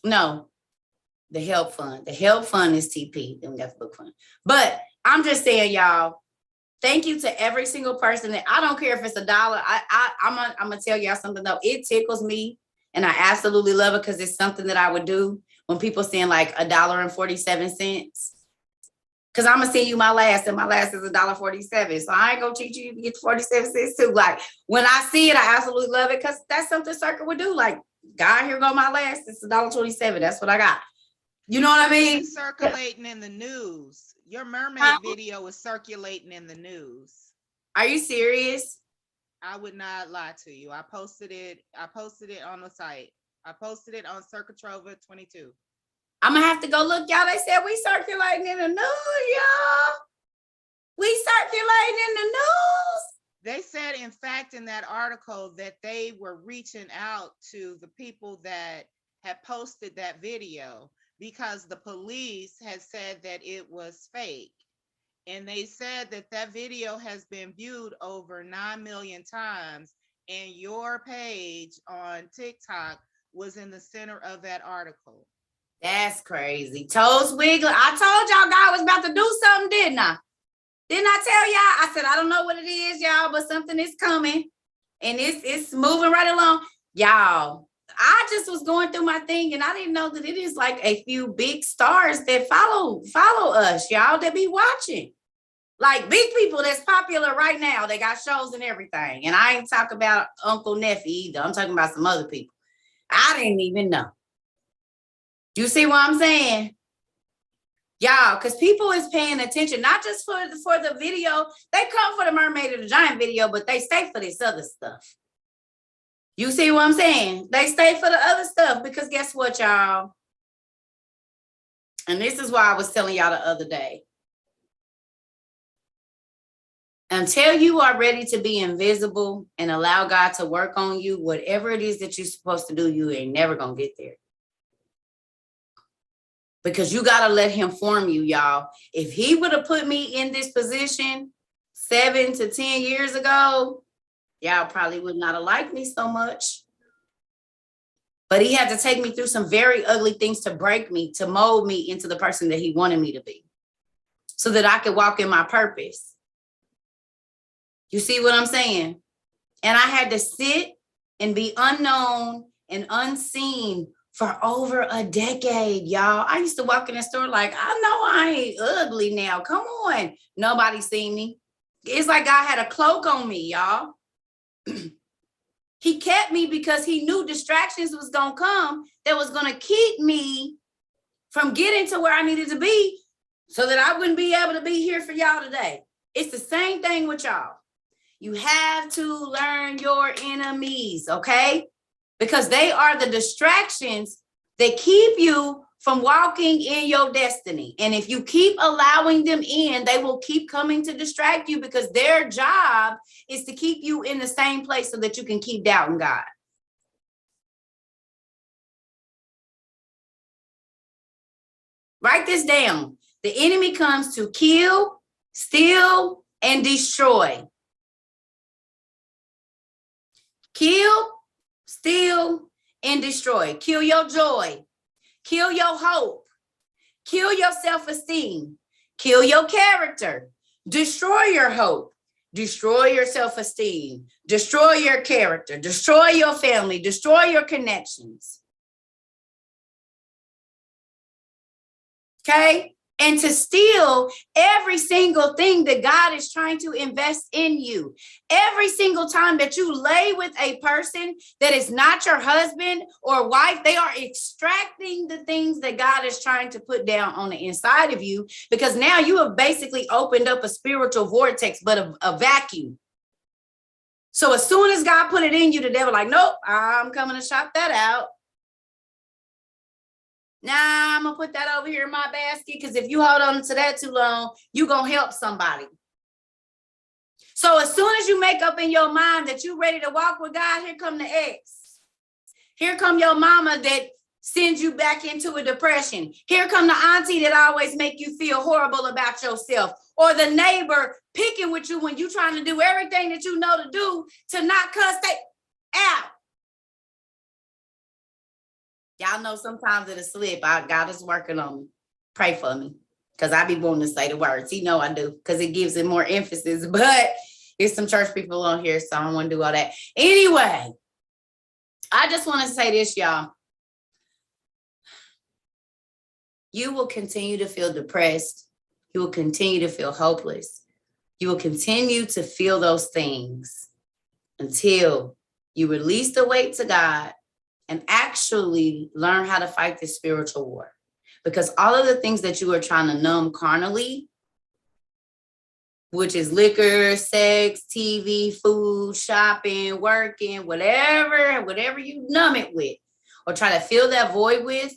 No, the help fund. The help fund is TP. Then we got the book fund. But I'm just saying, y'all, thank you to every single person that I don't care if it's $1. I'm gonna tell y'all something though. It tickles me, and I absolutely love it because it's something that I would do when people send like $1.47. Because I'm gonna send you my last, and my last is $1.47. So I ain't gonna teach you to get 47 cents too. Like when I see it, I absolutely love it because that's something Cerca would do. Like, God, here go my last. It's $1.27. That's what I got. You know what I mean? It's circulating in the news. Your mermaid video is circulating in the news. Are you serious? I would not lie to you. I posted it on the site. I posted it on Cerca Trova 22. I'm gonna have to go look, y'all. They said we circulating in the news, y'all. We circulating in the news. They said, in fact, in that article that they were reaching out to the people that had posted that video because the police had said that it was fake. And they said that that video has been viewed over 9 million times, and your page on TikTok was in the center of that article. That's crazy. Toes wiggling. I told y'all God was about to do something, didn't I? Didn't I tell y'all? I said, I don't know what it is, y'all, but something is coming and it's moving right along. Y'all, I just was going through my thing and I didn't know that it is like a few big stars that follow us, y'all, that be watching. Like big people that's popular right now. They got shows and everything. And I ain't talking about Uncle Neffy either. I'm talking about some other people. I didn't even know. You see what I'm saying? Y'all, because people is paying attention, not just for the video. They come for the Mermaid of the Giant video, but they stay for this other stuff. You see what I'm saying? They stay for the other stuff because guess what, y'all? And this is why I was telling y'all the other day. Until you are ready to be invisible and allow God to work on you, whatever it is that you're supposed to do, you ain't never going to get there. Because you got to let him form you, y'all. If he would have put me in this position 7 to 10 years ago, y'all probably would not have liked me so much. But he had to take me through some very ugly things to break me, to mold me into the person that he wanted me to be, so that I could walk in my purpose. You see what I'm saying? And I had to sit and be unknown and unseen for over a decade, y'all. I used to walk in the store like, I know I ain't ugly now. Come on. Nobody seen me. It's like God had a cloak on me, y'all. He kept me because he knew distractions was going to come that was going to keep me from getting to where I needed to be so that I wouldn't be able to be here for y'all today. It's the same thing with y'all. You have to learn your enemies, okay? Because they are the distractions that keep you from walking in your destiny. And if you keep allowing them in, they will keep coming to distract you because their job is to keep you in the same place so that you can keep doubting God. Write this down. The enemy comes to kill, steal, and destroy. Kill, steal, and destroy. Kill your joy. Kill your hope. Kill your self-esteem. Kill your character. Destroy your hope. Destroy your self-esteem. Destroy your character. Destroy your family. Destroy your connections. Okay? And to steal every single thing that God is trying to invest in you. Every single time that you lay with a person that is not your husband or wife, they are extracting the things that God is trying to put down on the inside of you, because now you have basically opened up a spiritual vortex, but a vacuum. So as soon as God put it in you, the devil like, nope, I'm coming to shop that out. Nah, I'm going to put that over here in my basket, because if you hold on to that too long, you're going to help somebody. So as soon as you make up in your mind that you're ready to walk with God, here come the ex. Here come your mama that sends you back into a depression. Here come the auntie that always make you feel horrible about yourself. Or the neighbor picking with you when you're trying to do everything that you know to do to not cuss they out. Y'all know sometimes it'll slip. God is working on me. Pray for me, because I be wanting to say the words. He know I do, because it gives it more emphasis. But there's some church people on here, so I don't want to do all that. Anyway, I just want to say this, y'all. You will continue to feel depressed. You will continue to feel hopeless. You will continue to feel those things until you release the weight to God and actually learn how to fight this spiritual war. Because all of the things that you are trying to numb carnally, which is liquor, sex, TV, food, shopping, working, whatever you numb it with, or try to fill that void with,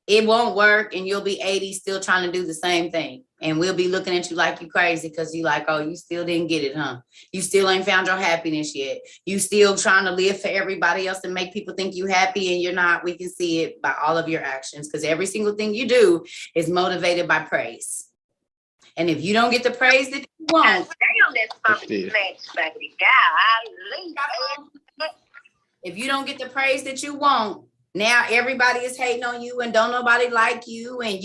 it won't work, and you'll be 80 still trying to do the same thing. And we'll be looking at you like you crazy, because you like, oh, you still didn't get it, huh? You still ain't found your happiness yet. You still trying to live for everybody else and make people think you happy, and you're not. We can see it by all of your actions, because every single thing you do is motivated by praise. And if you don't get the praise that you want, if you don't get the praise that you want, now everybody is hating on you and don't nobody like you. And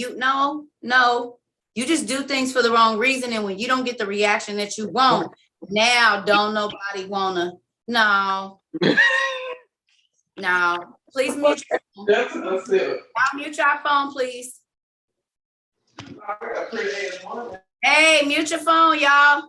no, you just do things for the wrong reason. And when you don't get the reaction that you want, now don't nobody wanna, no. Please mute your phone. Y'all mute your phone, please. Hey, mute your phone, y'all.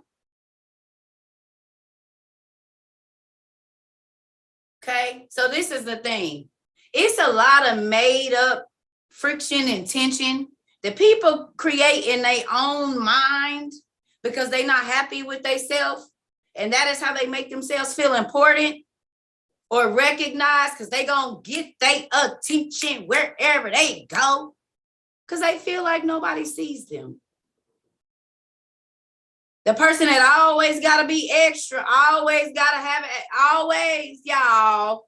Okay, so this is the thing. It's a lot of made up friction and tension that people create in their own mind because they're not happy with themselves. And that is how they make themselves feel important or recognized, because they gonna get their attention wherever they go, because they feel like nobody sees them. The person that always gotta be extra, always gotta have it, always, y'all.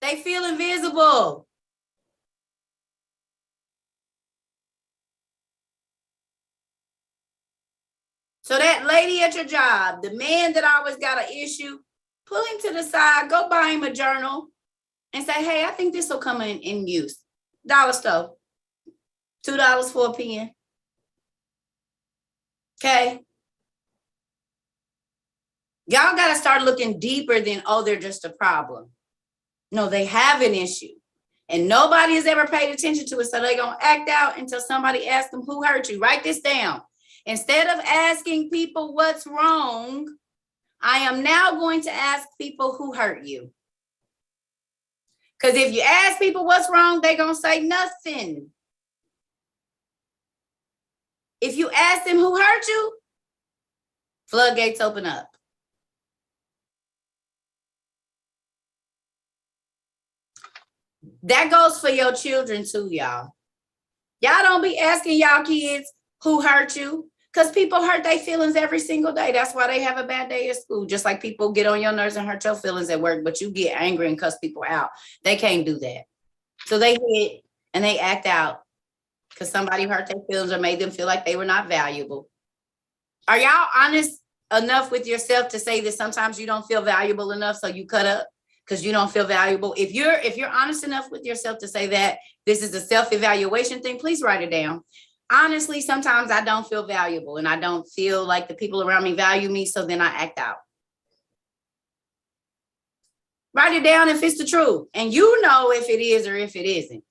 They feel invisible. So that lady at your job, the man that always got an issue, pull him to the side, go buy him a journal and say, hey, I think this will come in use. Dollar store, $2 for a pen. Okay. Y'all got to start looking deeper than, oh, they're just a problem. No, they have an issue and nobody has ever paid attention to it. So they're going to act out until somebody asks them, who hurt you? Write this down. Instead of asking people what's wrong, I am now going to ask people who hurt you. Because if you ask people what's wrong, they're going to say nothing. If you ask them who hurt you, floodgates open up. That goes for your children too, y'all. Y'all don't be asking y'all kids who hurt you, because people hurt their feelings every single day. That's why they have a bad day at school. Just like people get on your nerves and hurt your feelings at work, but you get angry and cuss people out. They can't do that. So they hit and they act out because somebody hurt their feelings or made them feel like they were not valuable. Are y'all honest enough with yourself to say that sometimes you don't feel valuable enough, so you cut up because you don't feel valuable? If you're honest enough with yourself to say that this is a self-evaluation thing, please write it down. Honestly, sometimes I don't feel valuable and I don't feel like the people around me value me, so then I act out. Write it down if it's the truth, and you know if it is or if it isn't.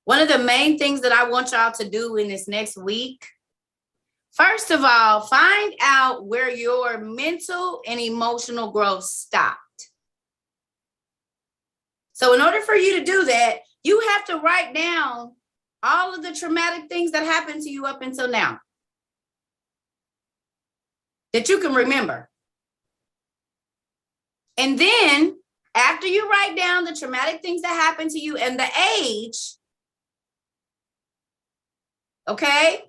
One of the main things that I want y'all to do in this next week, first of all, find out where your mental and emotional growth stopped. So in order for you to do that, you have to write down all of the traumatic things that happened to you up until now that you can remember. And then after you write down the traumatic things that happened to you and the age, okay,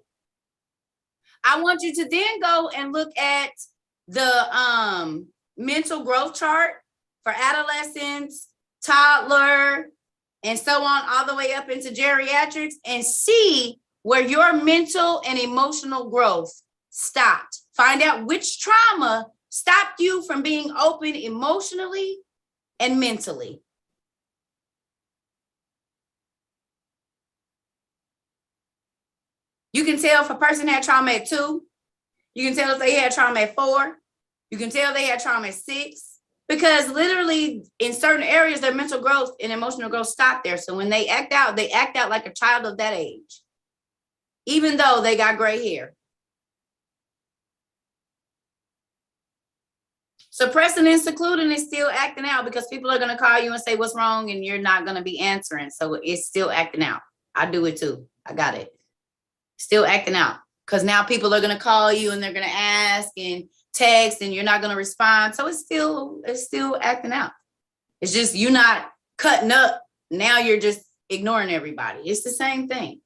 I want you to then go and look at the mental growth chart for adolescents, toddler, and so on, all the way up into geriatrics, and see where your mental and emotional growth stopped. Find out which trauma stopped you from being open emotionally and mentally. You can tell if a person had trauma at 2. You can tell if they had trauma at 4. You can tell they had trauma at 6. Because literally in certain areas, their mental growth and emotional growth stop there. So when they act out like a child of that age, even though they got gray hair. Suppressing and secluding is still acting out, because people are going to call you and say what's wrong, and you're not going to be answering. So it's still acting out. I do it too. I got it. Still acting out, because now people are going to call you and they're going to ask and text, and you're not going to respond. So it's still acting out. It's just you not cutting up. Now you're just ignoring everybody. It's the same thing.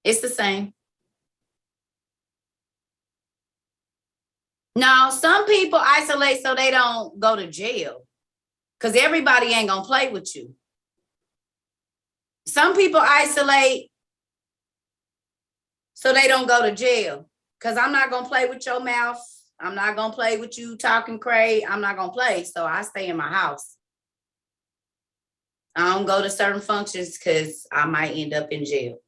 It's the same. Now, some people isolate so they don't go to jail, because everybody ain't going to play with you. Some people isolate so they don't go to jail, because I'm not going to play with your mouth. I'm not going to play with you talking crazy. I'm not going to play. So I stay in my house. I don't go to certain functions because I might end up in jail.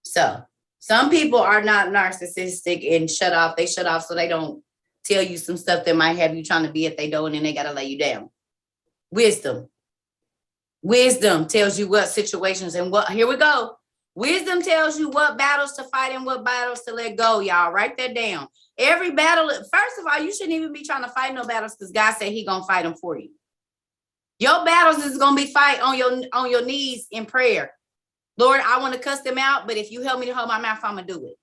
So some people are not narcissistic and shut off. They shut off so they don't tell you some stuff that might have you trying to be at their door, and then they got to lay you down. Wisdom. Wisdom tells you what situations and what, here we go. Wisdom tells you what battles to fight and what battles to let go, y'all. Write that down. Every battle, first of all, you shouldn't even be trying to fight no battles, because God said he going to fight them for you. Your battles is going to be fight on your knees in prayer. Lord, I want to cuss them out, but if you help me to hold my mouth, I'm going to do it.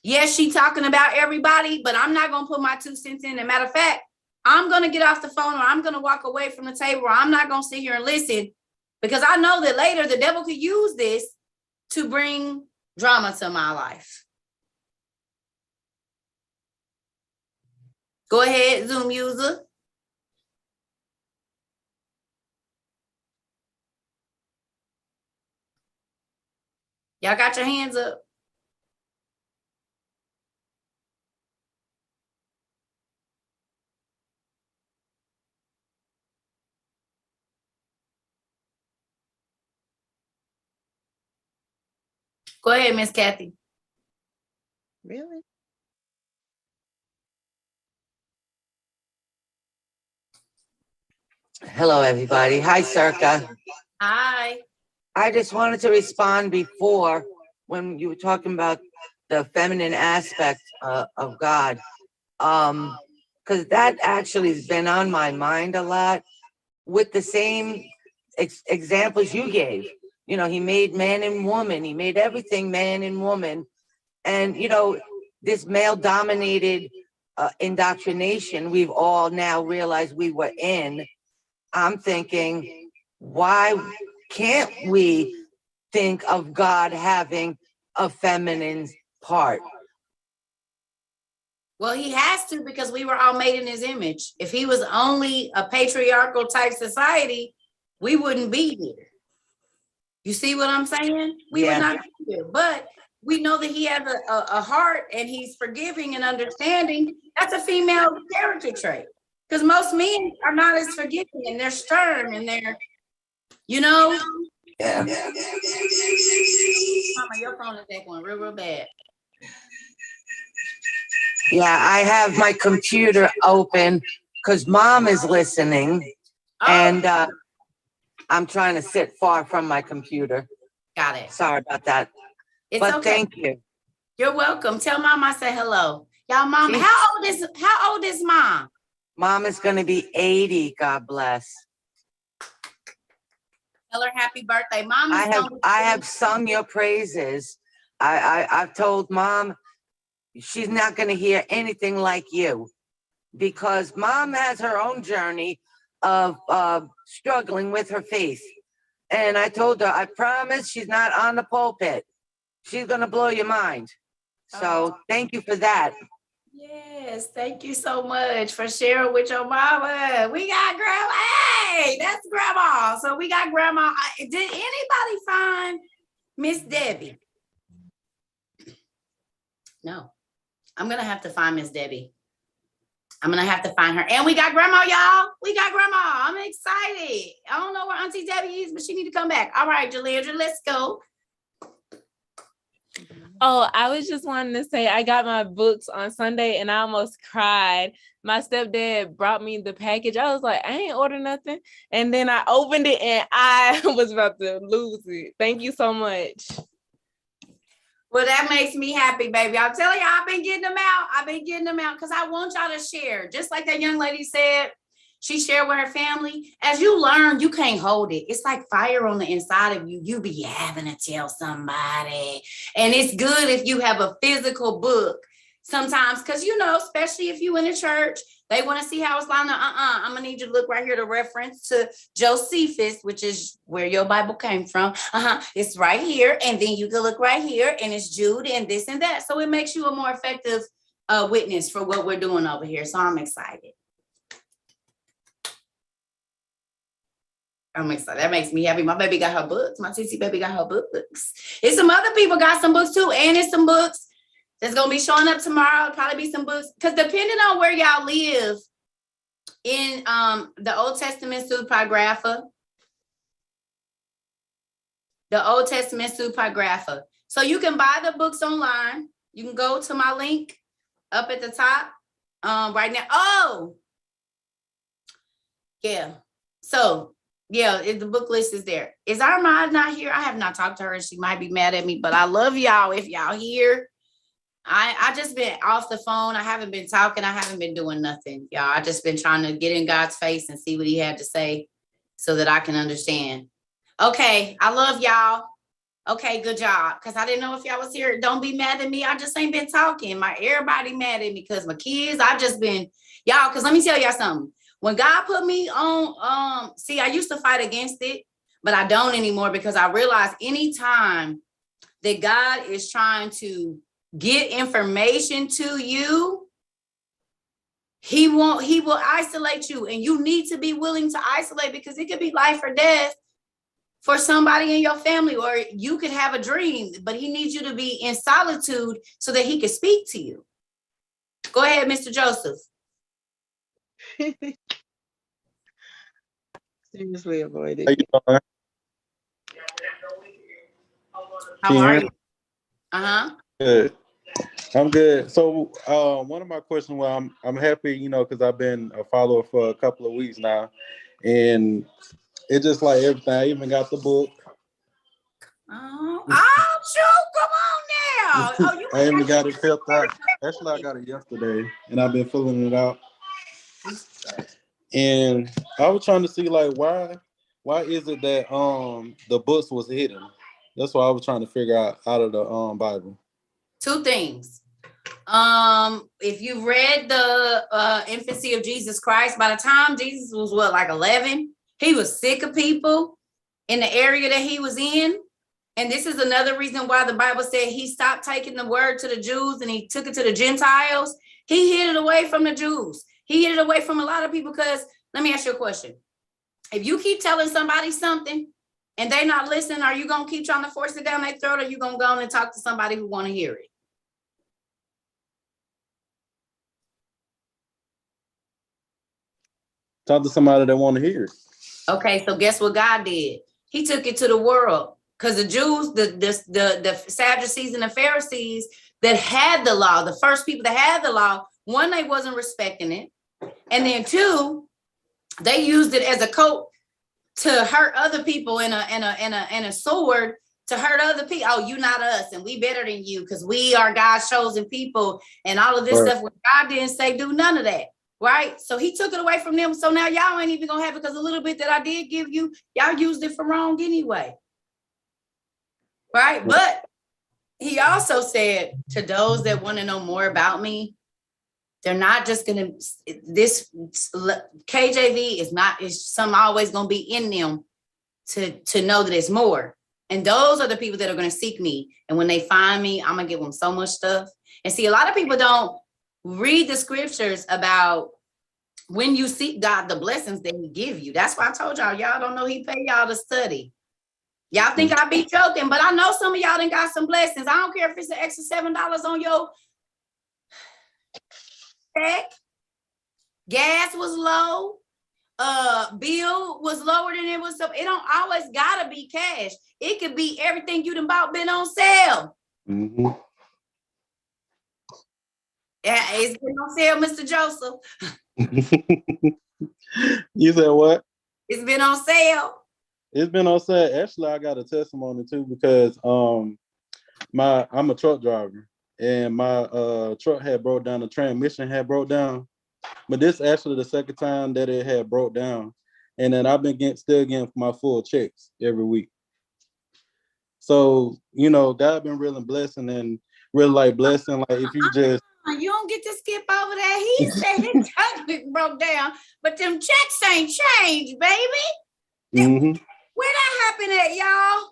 Yes, she talking about everybody, but I'm not going to put my 2 cents in. As a matter of fact, I'm going to get off the phone, or I'm going to walk away from the table, or I'm not going to sit here and listen, because I know that later the devil could use this to bring drama to my life. Go ahead, Zoom user. Y'all got your hands up. Go ahead, Miss Kathy. Really? Hello, everybody. Hi, Cerca. Hi. I just wanted to respond before when you were talking about the feminine aspect of God, because that actually has been on my mind a lot with the same examples you gave. You know, he made man and woman. He made everything man and woman. And, you know, this male dominated indoctrination we've all now realized we were in. I'm thinking, why can't we think of God having a feminine part? Well, he has to, because we were all made in his image. If he was only a patriarchal type society, we wouldn't be here. You see what I'm saying? We would not be here. But we know that he has a heart and he's forgiving and understanding. That's a female character trait. Because most men are not as forgiving, and they're stern, and they're, you know. Yeah. Mama, your phone is echoing real bad. Yeah, I have my computer open because Mom is listening, and I'm trying to sit far from my computer. Got it. Sorry about that. It's but okay. Thank you. You're welcome. Tell Mom I say hello. Y'all, Mom, how old is Mom? Mom is going to be 80. God bless. Tell her happy birthday. Mom is I have sung your praises. I've told Mom she's not going to hear anything like you, because Mom has her own journey of struggling with her faith. And I told her, I promise she's not on the pulpit. She's going to blow your mind. So thank you for that. Yes, thank you so much for sharing with your mama. We got grandma. Hey, that's grandma. So we got grandma. Did anybody find Miss Debbie? No. I'm going to have to find Miss Debbie. I'm going to have to find her. And we got grandma, y'all. We got grandma. I'm excited. I don't know where Auntie Debbie is, but she need to come back. All right, Jalandra, let's go. Oh, I was just wanting to say I got my books on Sunday and I almost cried. My stepdad brought me the package. I was like, I ain't ordered nothing. And then I opened it and I was about to lose it. Thank you so much. Well, that makes me happy, baby. I'm telling y'all, I've been getting them out because I want y'all to share. Just like that young lady said, she shared with her family. As you learn, you can't hold it. It's like fire on the inside of you. You be having to tell somebody. And it's good if you have a physical book sometimes, because, you know, especially if you in a church, they want to see how it's lined up. I'm going to need you to look right here to reference to Josephus, which is where your Bible came from. It's right here. And then you can look right here and it's Jude and this and that. So it makes you a more effective witness for what we're doing over here. So I'm excited. I'm excited. That makes me happy. My baby got her books. My TT baby got her books. And some other people got some books too. And it's some books that's going to be showing up tomorrow. It'll probably be some books. Because depending on where y'all live in the Old Testament Supagrapha. The Old Testament Supagrapha. So you can buy the books online. You can go to my link up at the top right now. Oh, yeah. So, yeah, the book list is there. Is Armand not here? I have not talked to her and she might be mad at me, but I love y'all if y'all here. I just been off the phone. I haven't been talking. I haven't been doing nothing, y'all. I just been trying to get in God's face and see what he had to say so that I can understand. Okay, I love y'all. Okay, good job. Because I didn't know if y'all was here. Don't be mad at me. I just ain't been talking. Everybody mad at me because my kids, I've just been, y'all, because let me tell y'all something. When God put me on, see, I used to fight against it, but I don't anymore because I realize anytime that God is trying to get information to you, he will isolate you, and you need to be willing to isolate because it could be life or death for somebody in your family, or you could have a dream, but he needs you to be in solitude so that he can speak to you. Go ahead, Mr. Joseph. Seriously avoided. How you doing? How are you? Good. I'm good. So one of my questions, well, I'm happy, you know, because I've been a follower for a couple of weeks now, and it's just like everything. I even got the book. Oh, shoot, come on now. I even got it filled out. Actually, I got it yesterday, and I've been filling it out. And I was trying to see, like, why why is it that the books was hidden? That's what I was trying to figure out of the Bible. Two things. If you read the infancy of Jesus Christ, by the time Jesus was like 11, he was sick of people in the area that he was in. And this is another reason why the Bible said he stopped taking the word to the Jews and he took it to the Gentiles. He hid it away from the Jews. He hid it away from a lot of people because, let me ask you a question. If you keep telling somebody something and they're not listening, are you going to keep trying to force it down their throat, or are you going to go on and talk to somebody who want to hear it? Talk to somebody that want to hear it. Okay, so guess what God did? He took it to the world, because the Jews, the Sadducees and the Pharisees that had the law, the first people that had the law, one, they wasn't respecting it, and then two, they used it as a coat to hurt other people, and a sword to hurt other people. Oh, you not us, and we better than you because we are God's chosen people, and all of this Right. stuff. When God didn't say do none of that. Right. So he took it away from them. So now y'all ain't even gonna have it, because a little bit that I did give you, y'all used it for wrong anyway. Right. But he also said to those that want to know more about me, they're not just gonna, this KJV is some always gonna be in them to know that it's more. And those are the people that are gonna seek me. And when they find me, I'm gonna give them so much stuff. And see, a lot of people don't read the scriptures about when you seek God, the blessings that he give you. That's why I told y'all don't know he pay y'all to study. Y'all think I be joking, but I know some of y'all done got some blessings. I don't care if it's an extra $7 on your check. Gas was low. Bill was lower than it was. So it don't always gotta be cash. It could be everything you done bought been on sale. Mm-hmm. Yeah, it's been on sale, Mr. Joseph. You said what? It's been on sale. It's been on sale. Actually, I got a testimony too, because I'm a truck driver, and my truck had broke down. The transmission had broke down, but this actually the second time that it had broke down, and then I've been still getting my full checks every week. So God been really blessing, and really like blessing. Like if you just You don't get to skip over that. He said his truck broke down, but them checks ain't changed, baby. mm-hmm. Where that happened at, y'all?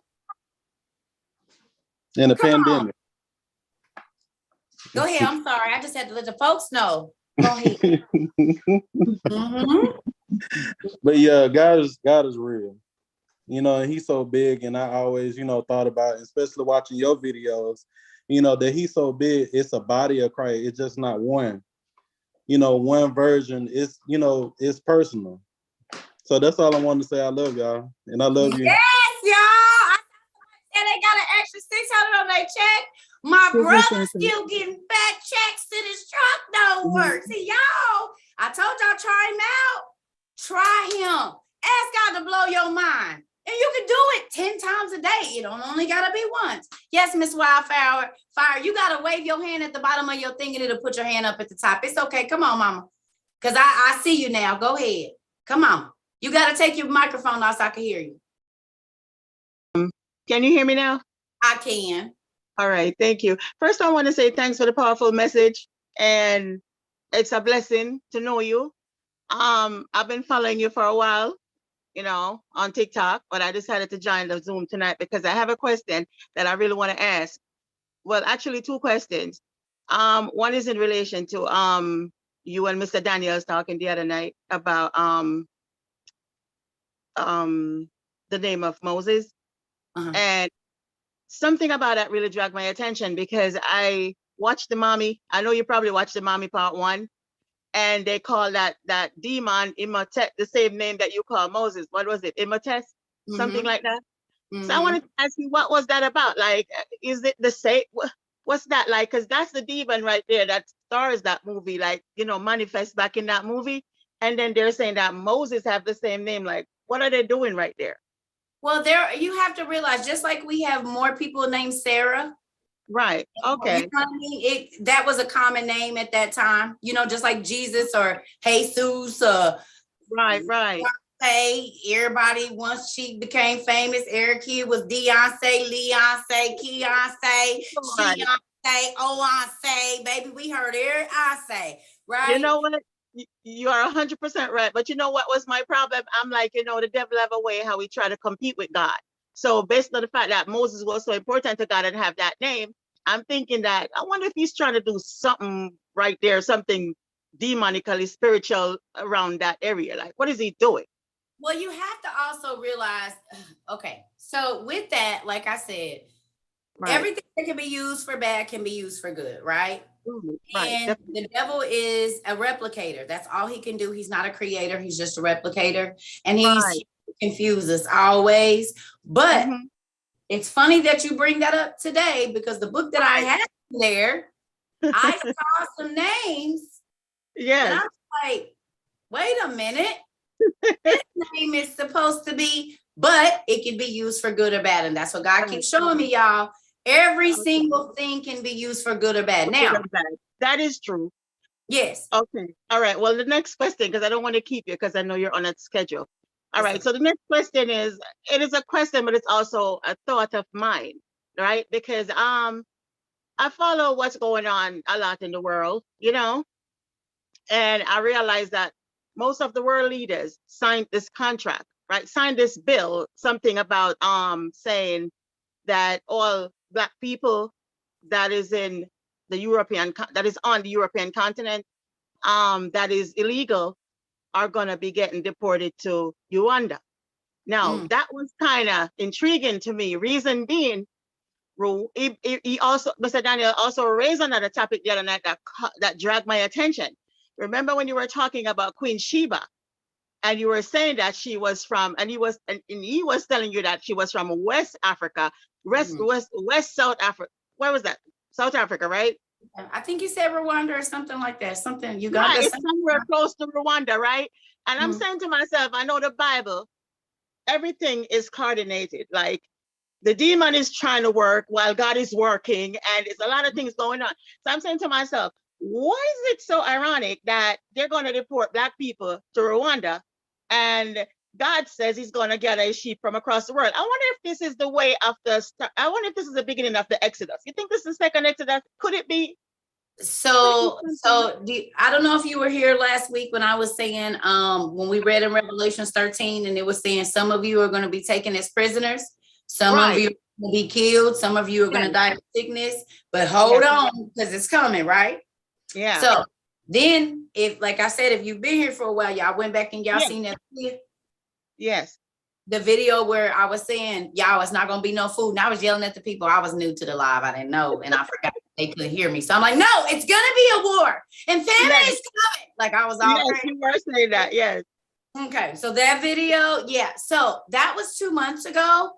in the pandemic. Go ahead. I'm sorry. I just had to let the folks know. Go ahead. Mm-hmm. But yeah, God is real. And he's so big, and I always, thought about, especially watching your videos, that he's so big, it's a body of Christ. It's just not one. One version is, it's personal. So that's all I wanted to say. I love y'all, and I love you. Yes, y'all. And they got an extra 600 on their check. My brother's still getting fat checks to his truck don't work. See, y'all, I told y'all try him out. Try him. Ask God to blow your mind. And you can do it 10 times a day. It don't only gotta be once. Yes, Miss Wildfire, you gotta wave your hand at the bottom of your thing and it'll put your hand up at the top. It's okay. Come on, mama. Because I see you now. Go ahead. Come on. You gotta take your microphone off so I can hear you. Can you hear me now? I can. All right, thank you. First, I want to say thanks for the powerful message, and it's a blessing to know you. I've been following you for a while, on TikTok, but I decided to join the Zoom tonight because I have a question that I really want to ask. Well, actually, two questions. One is in relation to you and Mr. Daniels talking the other night about the name of Moses. And something about that really dragged my attention because I watched the mommy. I know you probably watched the mommy part 1, and they call that demon Imhotep, the same name that you call Moses. What was it? Imhotep? Something like that. So I wanted to ask you, what was that about? Like, is it the same? What's that like? Because that's the demon right there that stars that movie, like, manifests back in that movie. And then they're saying that Moses have the same name. Like, what are they doing right there? Well, you have to realize, just like we have more people named Sarah. Right. Okay. You know what I mean? That was a common name at that time, just like Jesus or Jesus. Right. Everybody, once she became famous, Eric Kid was Beyonce, Leonce, Keonce, Shionce, Oonce. Baby, we heard every I say, right? You know what? You are 100% right. But you know what was my problem? I'm like, the devil have a way how we try to compete with God. So based on the fact that Moses was so important to God and have that name, I'm thinking that I wonder if he's trying to do something right there, something demonically spiritual around that area. Like, what is he doing? Well, you have to also realize, okay, so with that, like I said, everything that can be used for bad can be used for good, right? And the devil is a replicator. That's all he can do. He's not a creator. He's just a replicator. And he's confused us always. But it's funny that you bring that up today, because the book that I had there, I saw some names. Yeah. And I was like, wait a minute. This name is supposed to be, but it can be used for good or bad. And that's what God keeps showing me, y'all. Every single thing can be used for good or bad. Now, that is true. Yes. Okay. All right. Well, the next question, because I don't want to keep you, because I know you're on a schedule. All right. So the next question is, it is a question, but it's also a thought of mine, right? Because I follow what's going on a lot in the world, and I realize that most of the world leaders signed this contract, right? Signed this bill, something about saying that all Black people that is in the that is on the European continent, that is illegal, are gonna be getting deported to Uganda. Now that was kind of intriguing to me. Reason being, he also, Mr. Daniel also raised another topic the other night that dragged my attention. Remember when you were talking about Queen Sheba, and you were saying that she was from, and he was telling you that she was from West Africa, West South Africa. Where was that? South Africa, right? I think you said Rwanda or something like that. Something Uganda. Right, it's somewhere close to Rwanda, right? And I'm saying to myself, I know the Bible, everything is coordinated. Like, the demon is trying to work while God is working, and it's a lot of things going on. So I'm saying to myself, why is it so ironic that they're going to deport Black people to Rwanda, and God says he's going to gather his sheep from across the world? I wonder if this is the way of I wonder if this is the beginning of the Exodus. You think this is the second Exodus? Could it be? So I don't know if you were here last week when I was saying, when we read in Revelation 13, and it was saying some of you are going to be taken as prisoners. Some of you are going to be killed. Some of you are going to die of sickness. But hold on, because it's coming, right? Yeah. So then, if, like I said, if you've been here for a while, y'all went back and y'all seen that video? Yes. The video where I was saying, y'all, it's not going to be no food. And I was yelling at the people. I was new to the live. I didn't know. And I forgot they couldn't hear me. So I'm like, no, it's going to be a war. And famine is coming. Like, I was all crazy. You were saying that, yes. Okay. So that video, So that was 2 months ago.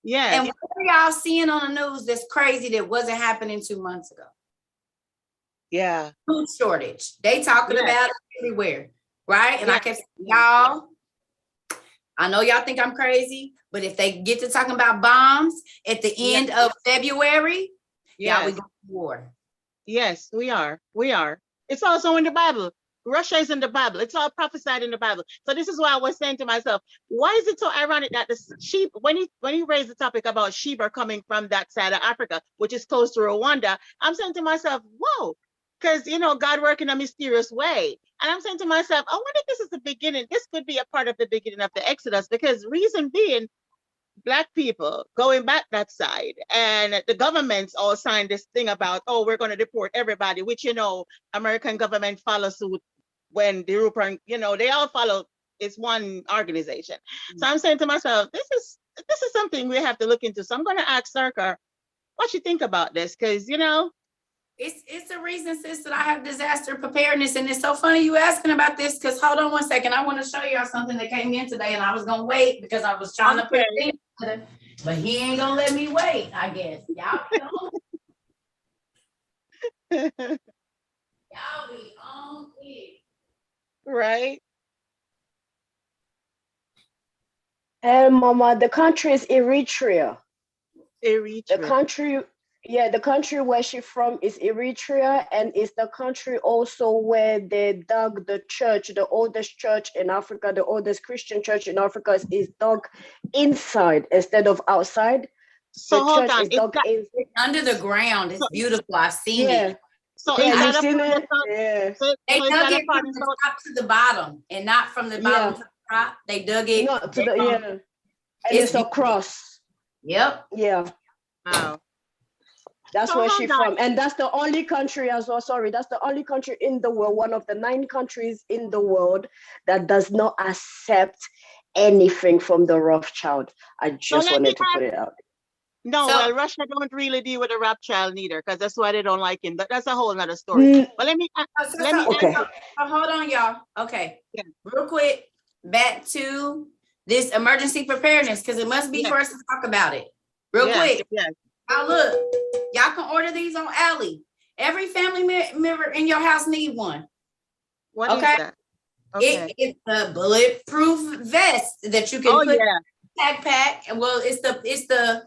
Yeah. And what are y'all seeing on the news that's crazy that wasn't happening 2 months ago? Yeah. Food shortage. They talking about it everywhere, right? And I kept saying, y'all, I know y'all think I'm crazy, but if they get to talking about bombs at the end of February, y'all, we go to war. Yes, we are. We are. It's also in the Bible. Russia is in the Bible. It's all prophesied in the Bible. So this is why I was saying to myself, why is it so ironic that the sheep, when he raised the topic about sheep are coming from that side of Africa, which is close to Rwanda, I'm saying to myself, whoa, because, God worked in a mysterious way. And I'm saying to myself, I wonder if this is the beginning. This could be a part of the beginning of the Exodus, because reason being, Black people going back that side, and the governments all signed this thing about, oh, we're going to deport everybody, which, American government follow suit when the European, they all follow. It's one organization. So I'm saying to myself, this is something we have to look into. So I'm going to ask Cerca what you think about this, because, It's a reason, sis, that I have disaster preparedness. And it's so funny you asking about this, because hold on one second. I want to show y'all something that came in today, and I was going to wait because I was trying to put it in, but he ain't going to let me wait, I guess. Y'all be on it. Right. And Mama, the country is Eritrea. Eritrea. The country Yeah, the country where she's from is Eritrea, and it's the country also where they dug the church, the oldest church in Africa, the oldest Christian church in Africa is dug inside instead of outside. So The hold church on. is dug in. Under the ground. It's So, beautiful. I've seen Yeah. it. so Yeah, is you've that a seen part of it? Yeah. They so is dug that a it part from of the top to the bottom and not from the bottom Yeah. to the top. They dug it. Not to the, from- yeah. And It's it's a cross. Yep. Yeah. Wow. That's So where hold she's on. from. And that's the only country as well. Sorry, that's the only country in the world, one of the 9 countries in the world that does not accept anything from the Rothschild. I just let me wanted to put it out. No, So- well, Russia don't really deal with the Rothschild neither, because that's why they don't like him. But that's a whole nother story. But let me Okay. Hold on, y'all. Okay. Yeah. Real quick, back to this emergency preparedness, because it must be Yes. for us to talk about it. Real Yes, quick. yes. Now look, y'all can order these on Ally. Every family member in your house need one. What is Okay? that? Okay. It's a bulletproof vest that you can put in a backpack. And well, it's the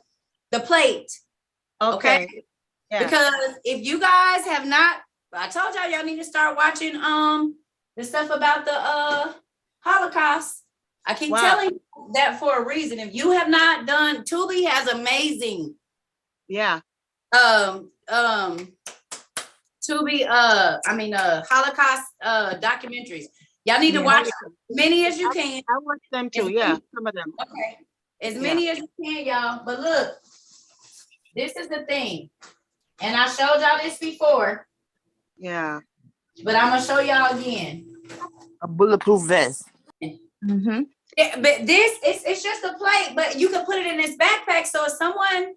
plate. Okay. Yeah. Because if you guys have not, I told y'all need to start watching the stuff about the Holocaust. I keep telling you that for a reason. If you have not done, Tubi has amazing Yeah. Tubi Holocaust documentaries. Y'all need to watch as many as you can. I watch them too. Yeah, some of them. Okay. As many as you can, y'all. But look, this is the thing. And I showed y'all this before. Yeah. But I'm gonna show y'all again. A bulletproof vest. Mm-hmm. Yeah, but this it's just a plate, but you can put it in this backpack. So if somebody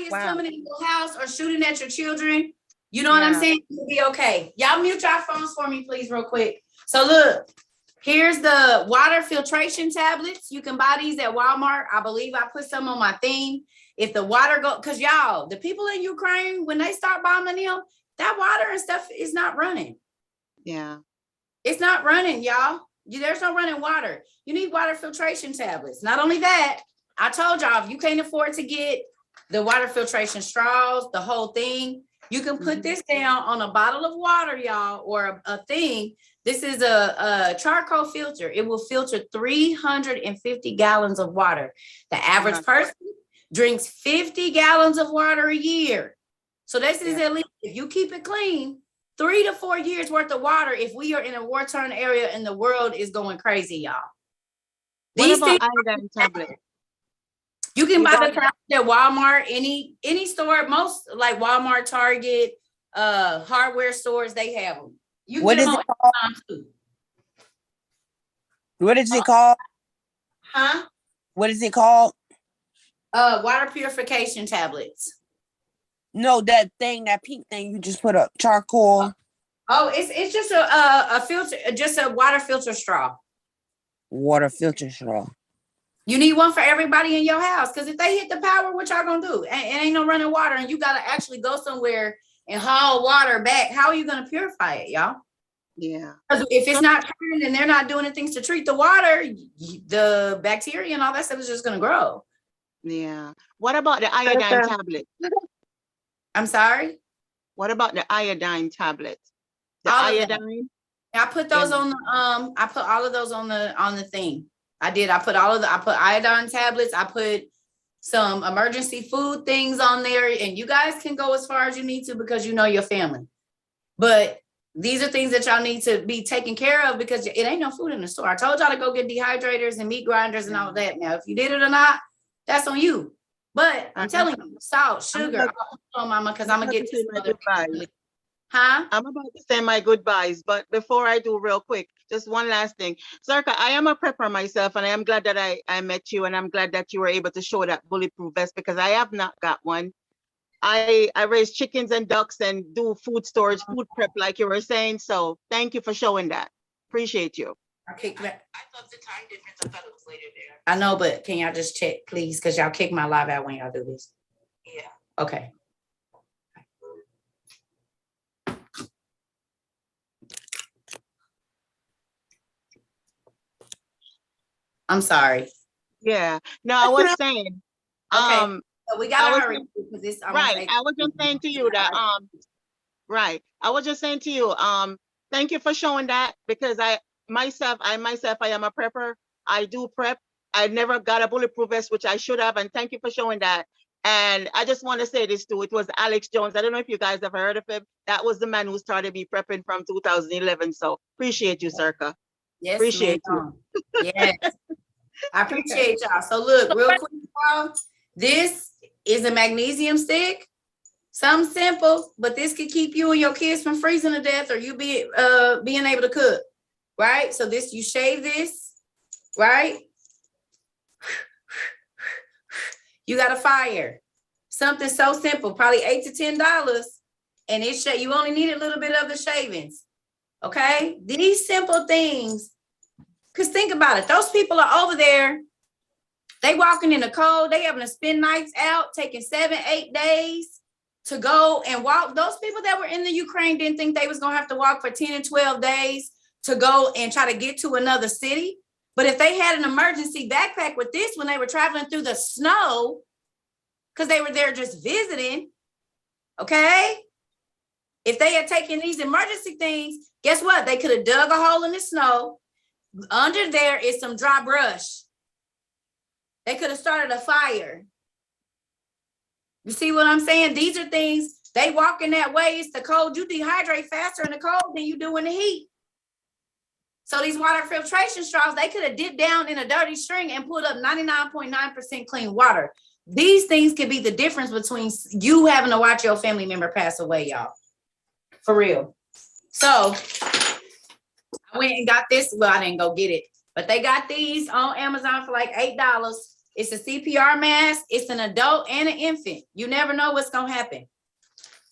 is coming in your house or shooting at your children, you know what I'm saying? You'll be okay. Y'all mute your phones for me, please, real quick. So look, here's the water filtration tablets. You can buy these at Walmart. I believe I put some on my thing. If the water because y'all, the people in Ukraine, when they start bombing them, that water and stuff is not running. Yeah. It's not running, y'all. There's no running water. You need water filtration tablets. Not only that, I told y'all, if you can't afford to get the water filtration straws, the whole thing, you can put this down on a bottle of water, y'all, or a thing. This is a charcoal filter. It will filter 350 gallons of water. The average person drinks 50 gallons of water a year. So this is at least, if you keep it clean, 3 to 4 years worth of water if we are in a war-torn area and the world is going crazy, y'all. What about iodine tablet? You can buy the tablets at Walmart, any store, most like Walmart, Target, hardware stores, they have them. You can What get is them it on called? Amazon too. What is it called? Huh? What is it called? Water purification tablets. No, that thing, that pink thing you just put up, charcoal. Oh, it's just a filter, just a water filter straw. Water filter straw. You need one for everybody in your house, because if they hit the power, what y'all gonna do? It ain't no running water, and you gotta actually go somewhere and haul water back. How are you gonna purify it, y'all? Yeah. Because if it's not turning and they're not doing the things to treat the water, the bacteria and all that stuff is just gonna grow. Yeah. What about the iodine tablet? I'm sorry? What about the iodine tablet? The All of them. iodine? I put those on the I put all of those on the thing. I put iodine tablets, I put some emergency food things on there, and you guys can go as far as you need to because you know your family. But these are things that y'all need to be taken care of because it ain't no food in the store. I told y'all to go get dehydrators and meat grinders and all of that. Now, if you did it or not, that's on you. But I'm telling you, salt, sugar, mama, because I'm gonna get to some other people. Huh? I'm about to say my goodbyes, but before I do, real quick, just one last thing. Cerca, I am a prepper myself, and I am glad that I met you, and I'm glad that you were able to show that bulletproof vest because I have not got one. I raise chickens and ducks and do food storage, food prep, like you were saying. So thank you for showing that. Appreciate you. I thought the time difference, I thought it was later there. I know, but can y'all just check, please? Because y'all kick my live out when y'all do this. Yeah. Okay. I'm sorry. Yeah. No, I was saying, Okay. So we I gotta was hurry just- because this right. I was just saying to you that right. I was just saying to you, thank you for showing that, because I myself I am a prepper. I do prep. I never got a bulletproof vest, which I should have, and thank you for showing that. And I just want to say this too. It was Alex Jones. I don't know if you guys have heard of him. That was the man who started me prepping from 2011. So appreciate you, Circa. Yes, Appreciate ma'am. you. Yes. I appreciate y'all. So look, real quick, y'all. This is a magnesium stick. Something simple, but this could keep you and your kids from freezing to death, or you being able to cook. Right? So this, you shave this, right? You got a fire. Something so simple, probably $8 to $10, and you only need a little bit of the shavings. Okay? These simple things, because think about it, those people are over there, they walking in the cold, they having to spend nights out, taking 7, 8 days to go and walk. Those people that were in the Ukraine didn't think they was gonna have to walk for 10 and 12 days to go and try to get to another city. But if they had an emergency backpack with this when they were traveling through the snow, because they were there just visiting, okay? If they had taken these emergency things, guess what? They could have dug a hole in the snow. Under there is some dry brush. They could have started a fire. You see what I'm saying? These are things, they walk in that way. It's the cold. You dehydrate faster in the cold than you do in the heat. So these water filtration straws, they could have dipped down in a dirty string and put up 99.9% clean water. These things could be the difference between you having to watch your family member pass away, y'all. For real. So I went and got this. Well, I didn't go get it, but they got these on Amazon for like $8. It's a CPR mask. It's an adult and an infant. You never know what's going to happen.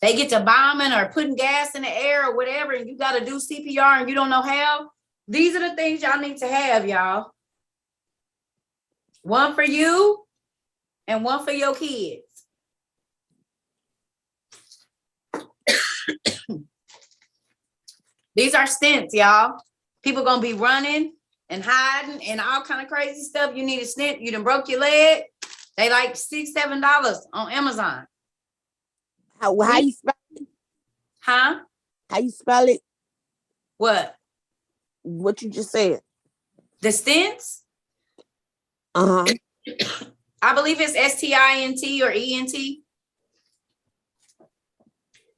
They get to bombing or putting gas in the air or whatever, and you got to do CPR and you don't know how. These are the things y'all need to have, y'all. One for you and one for your kids. These are stents, y'all. People gonna be running and hiding and all kind of crazy stuff. You need a stent. You done broke your leg. They like $6, $7 on Amazon. How you spell it? Huh? How you spell it? What? What you just said. The stents? Uh-huh. I believe it's STINT or ENT.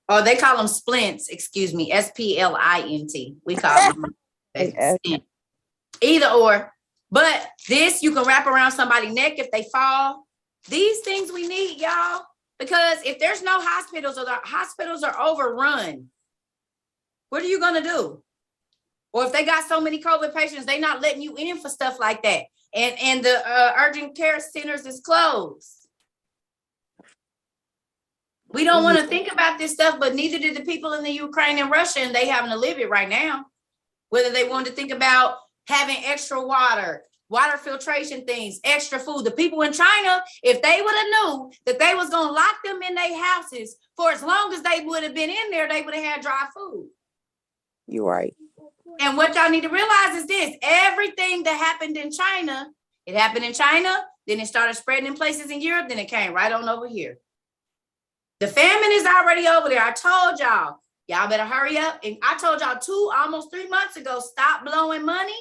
Oh, they call them splints, excuse me, SPLINT. We call them stent. Either or. But this you can wrap around somebody's neck if they fall. These things we need, y'all, because if there's no hospitals or the hospitals are overrun, what are you gonna do? Or if they got so many COVID patients, they're not letting you in for stuff like that. And the urgent care centers is closed. We don't want to think about this stuff, but neither did the people in the Ukraine and Russia, and they having to live it right now. Whether they wanted to think about having extra water filtration things, extra food. The people in China, if they would have knew that they was going to lock them in their houses for as long as they would have been in there, they would have had dry food. You're right. And what y'all need to realize is this: everything that happened in China, it happened in China, then it started spreading in places in Europe, then it came right on over here. The famine is already over there. I told y'all better hurry up. And I told y'all almost 3 months ago, stop blowing money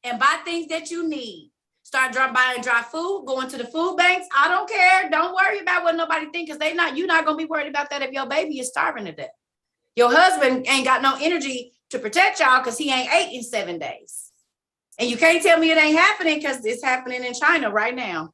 and buy things that you need. Start buying dry food, going to the food banks. I don't care. Don't worry about what nobody thinks, because you're not going to be worried about that if your baby is starving to death. Your husband ain't got no energy to protect y'all because he ain't ate in 7 days. And you can't tell me it ain't happening, because it's happening in China right now.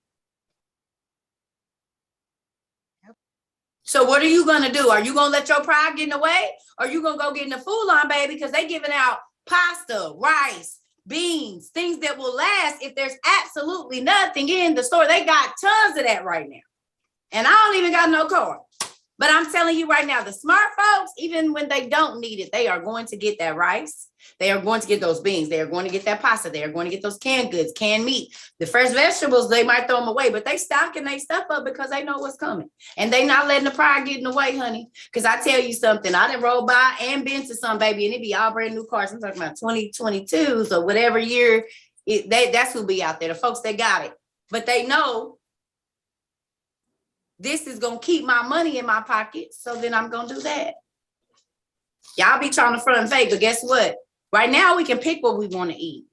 So what are you going to do? Are you going to let your pride get in the way? Or are you going to go get in the food line, baby? Because they giving out pasta, rice, beans, things that will last if there's absolutely nothing in the store. They got tons of that right now. And I don't even got no car. But I'm telling you right now, the smart folks, even when they don't need it, they are going to get that rice. They are going to get those beans. They are going to get that pasta. They are going to get those canned goods, canned meat. The fresh vegetables, they might throw them away, but they stocking their stuff up because they know what's coming. And they not letting the pride get in the way, honey. Because I tell you something, I done rolled by and been to some, baby, and it be all brand new cars. I'm talking about 2022s or whatever year. That's who be out there, the folks that got it. But they know this is gonna keep my money in my pocket, so then I'm gonna do that. Y'all be trying to front and fake, but guess what? Right now we can pick what we want to eat.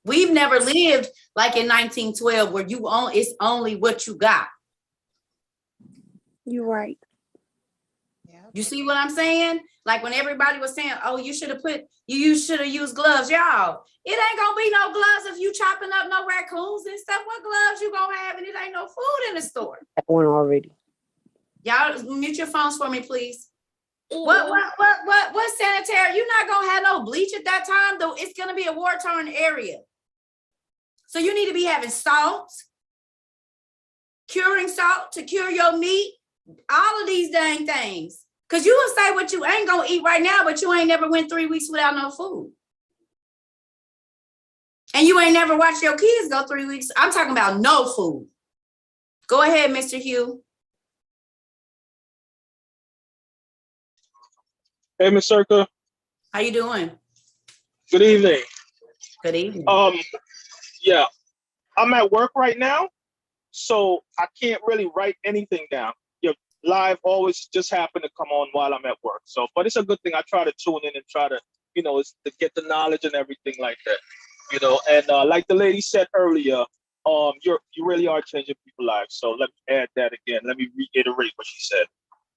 We've never lived like in 1912 where it's only what you got. You're right. You see what I'm saying? Like when everybody was saying, oh, you should have used gloves. Y'all, it ain't gonna be no gloves if you chopping up no raccoons and stuff. What gloves you gonna have? And it ain't no food in the store. That one already. Y'all mute your phones for me, please. What sanitary? You're not gonna have no bleach at that time, though. It's gonna be a war-torn area. So you need to be having salt, curing salt to cure your meat, all of these dang things. Because you will say what you ain't gonna eat right now, but you ain't never went 3 weeks without no food. And you ain't never watched your kids go 3 weeks. I'm talking about no food. Go ahead, Mr. Hugh. Hey, Miss Cerca. How you doing? Good evening. Good evening. Yeah, I'm at work right now, so I can't really write anything down. Your live always just happen to come on while I'm at work. So, but it's a good thing. I try to tune in and try to, it's to get the knowledge and everything like that. And like the lady said earlier, you really are changing people's lives. So let me add that again. Let me reiterate what she said.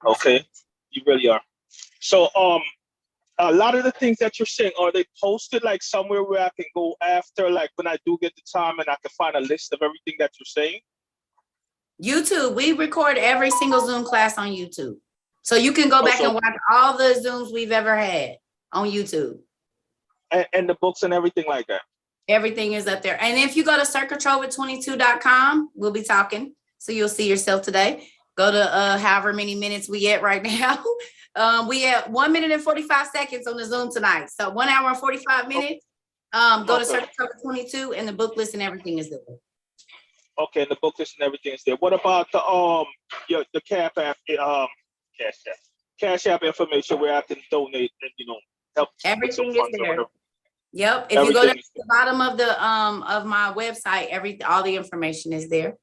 Okay, you really are. So, a lot of the things that you're saying, are they posted like somewhere where I can go after, like when I do get the time and I can find a list of everything that you're saying? YouTube. We record every single Zoom class on YouTube. So you can go back and watch all the Zooms we've ever had on YouTube. And the books and everything like that. Everything is up there. And if you go to cercatrova22.com, we'll be talking. So you'll see yourself today. Go to however many minutes we at right now. We have 1 minute and 45 seconds on the Zoom tonight. So 1 hour and 45 minutes. Go to Cerca Trova 22 and the book list and everything is there. Okay, and the book list and everything is there. What about the Cash App information where I can donate and help? Everything is there. Yep. If you go to the bottom of the of my website, all the information is there.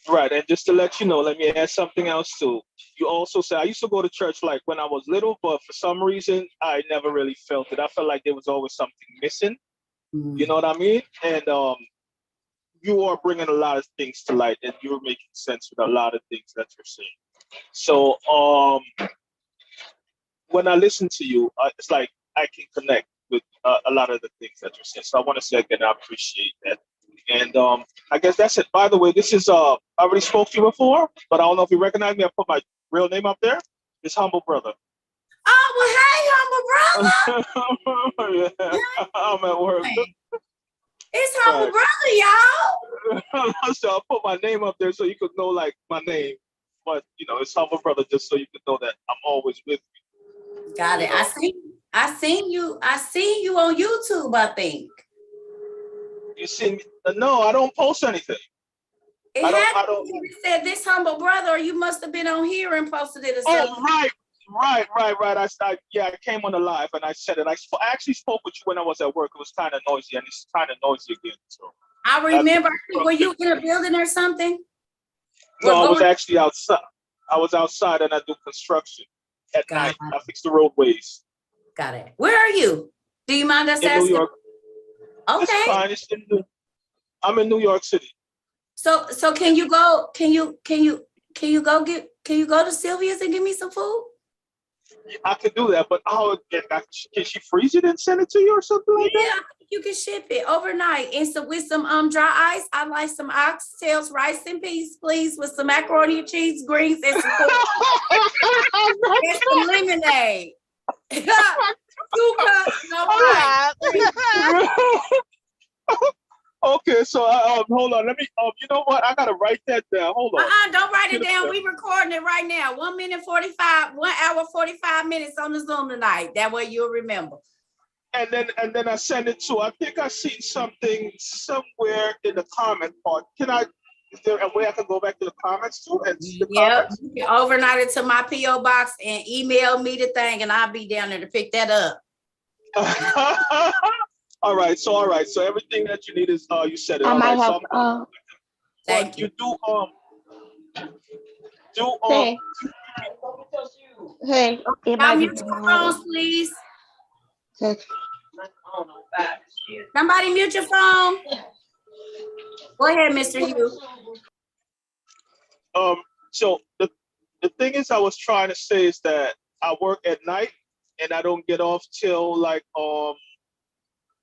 Right, and just to let you know, let me add something else too. You also said I used to go to church like when I was little, but for some reason I never really felt it. I felt like there was always something missing. You know what I mean? And you are bringing a lot of things to light, and you're making sense with a lot of things that you're saying. So when I listen to you, it's like I can connect with a lot of the things that you're saying. So I want to say again, I appreciate that. And I guess that's it. By the way, this is I already spoke to you before, but I don't know if you recognize me. I put my real name up there. It's Humble Brother. Oh, well, hey, Humble Brother. Yeah, I'm at work. It's Humble Brother, y'all. So I'll put my name up there so you could know like my name. But it's Humble Brother just so you could know that I'm always with you. Got it. I seen you on YouTube, I think. You see me? No, I don't post anything. It said this Humble Brother, or you must have been on here and posted it or something. Oh, right. I came on the live and I said it. I actually spoke with you when I was at work. It was kind of noisy, and it's kind of noisy again. So I remember. Were you in a building or something? No, I was actually outside. I was outside and I do construction at night. I fix the roadways. Got it. Where are you? Do you mind us asking? New York. Okay. It's fine. I'm in New York City. So can you go to Sylvia's and give me some food? I could do that, but can she freeze it and send it to you or something like that? Yeah, you can ship it overnight and with some dry ice. I like some oxtails, rice and peas, please, with some macaroni and cheese, greens, and some and some lemonade. 2 cups, no ice. Okay, so hold on. Let me. You know what? I gotta write that down. Hold on. Don't write it down. We recording it right now. 1 minute 45, 1 hour 45 minutes on the Zoom tonight. That way you'll remember. And then I send it to. I think I seen something somewhere in the comment part. Is there a way I can go back to the comments too? And see the comments? You can overnight it to my PO box and email me the thing, and I'll be down there to pick that up. All right. So everything that you need is you said it. I All might right. have. Thank you. You do do Hey, Y'all mute your phones, please. Somebody mute your phone. Go ahead, Mr. Hugh. So the thing is, I was trying to say is that I work at night and I don't get off till like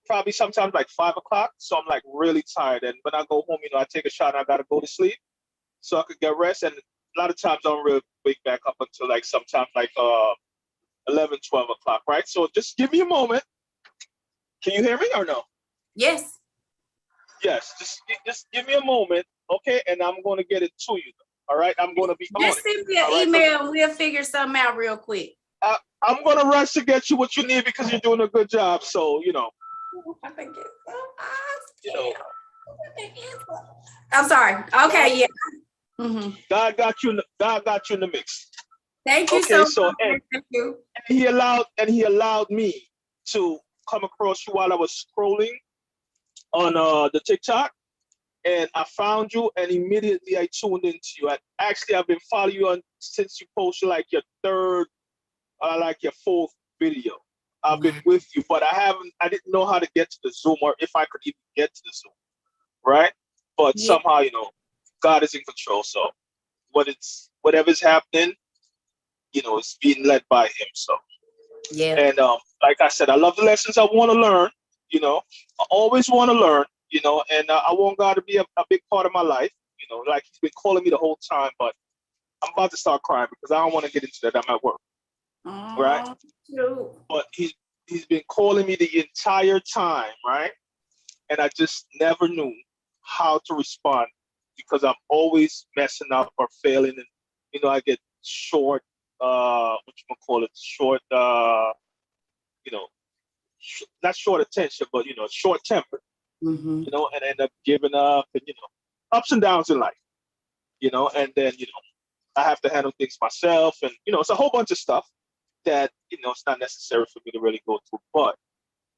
probably sometimes like 5 o'clock. So I'm like really tired. And when I go home, you know, I take a shot and I gotta go to sleep so I could get rest. And a lot of times I don't really wake back up until like sometimes like 11, 12 o'clock, right? So just give me a moment. Can you hear me or no? Yes. Yes, just give me a moment, okay? And I'm going to get it to you, all right? I'm going to be Just send me an email and we'll figure something out real quick. I'm going to rush to get you what you need because you're doing a good job. So, you know. I'm sorry. Okay, yeah. Mm-hmm. God got you in the mix. Thank you okay, so much. And, Thank you. And he allowed me to come across you while I was scrolling on the TikTok, and I found you, and immediately I tuned into you. I've been following you on since you posted like your third, like your fourth video. I've been with you, but I didn't know how to get to the Zoom or if I could even get to the Zoom, right? But somehow, you know, God is in control. So whatever's happening, you know, it's being led by him. So yeah. And like I said, I love the lessons I want to learn. You know, I always want to learn. You know, and I want God to be a big part of my life. You know, like he's been calling me the whole time, but I'm about to start crying because I don't want to get into that. I'm at work, right? But he's been calling me the entire time, right? And I just never knew how to respond because I'm always messing up or failing, and you know, I get short. Short, you know, not short attention, but, you know, short temper, you know, and end up giving up and, you know, ups and downs in life, you know, and then, you know, I have to handle things myself and, you know, it's a whole bunch of stuff that, you know, it's not necessary for me to really go through. But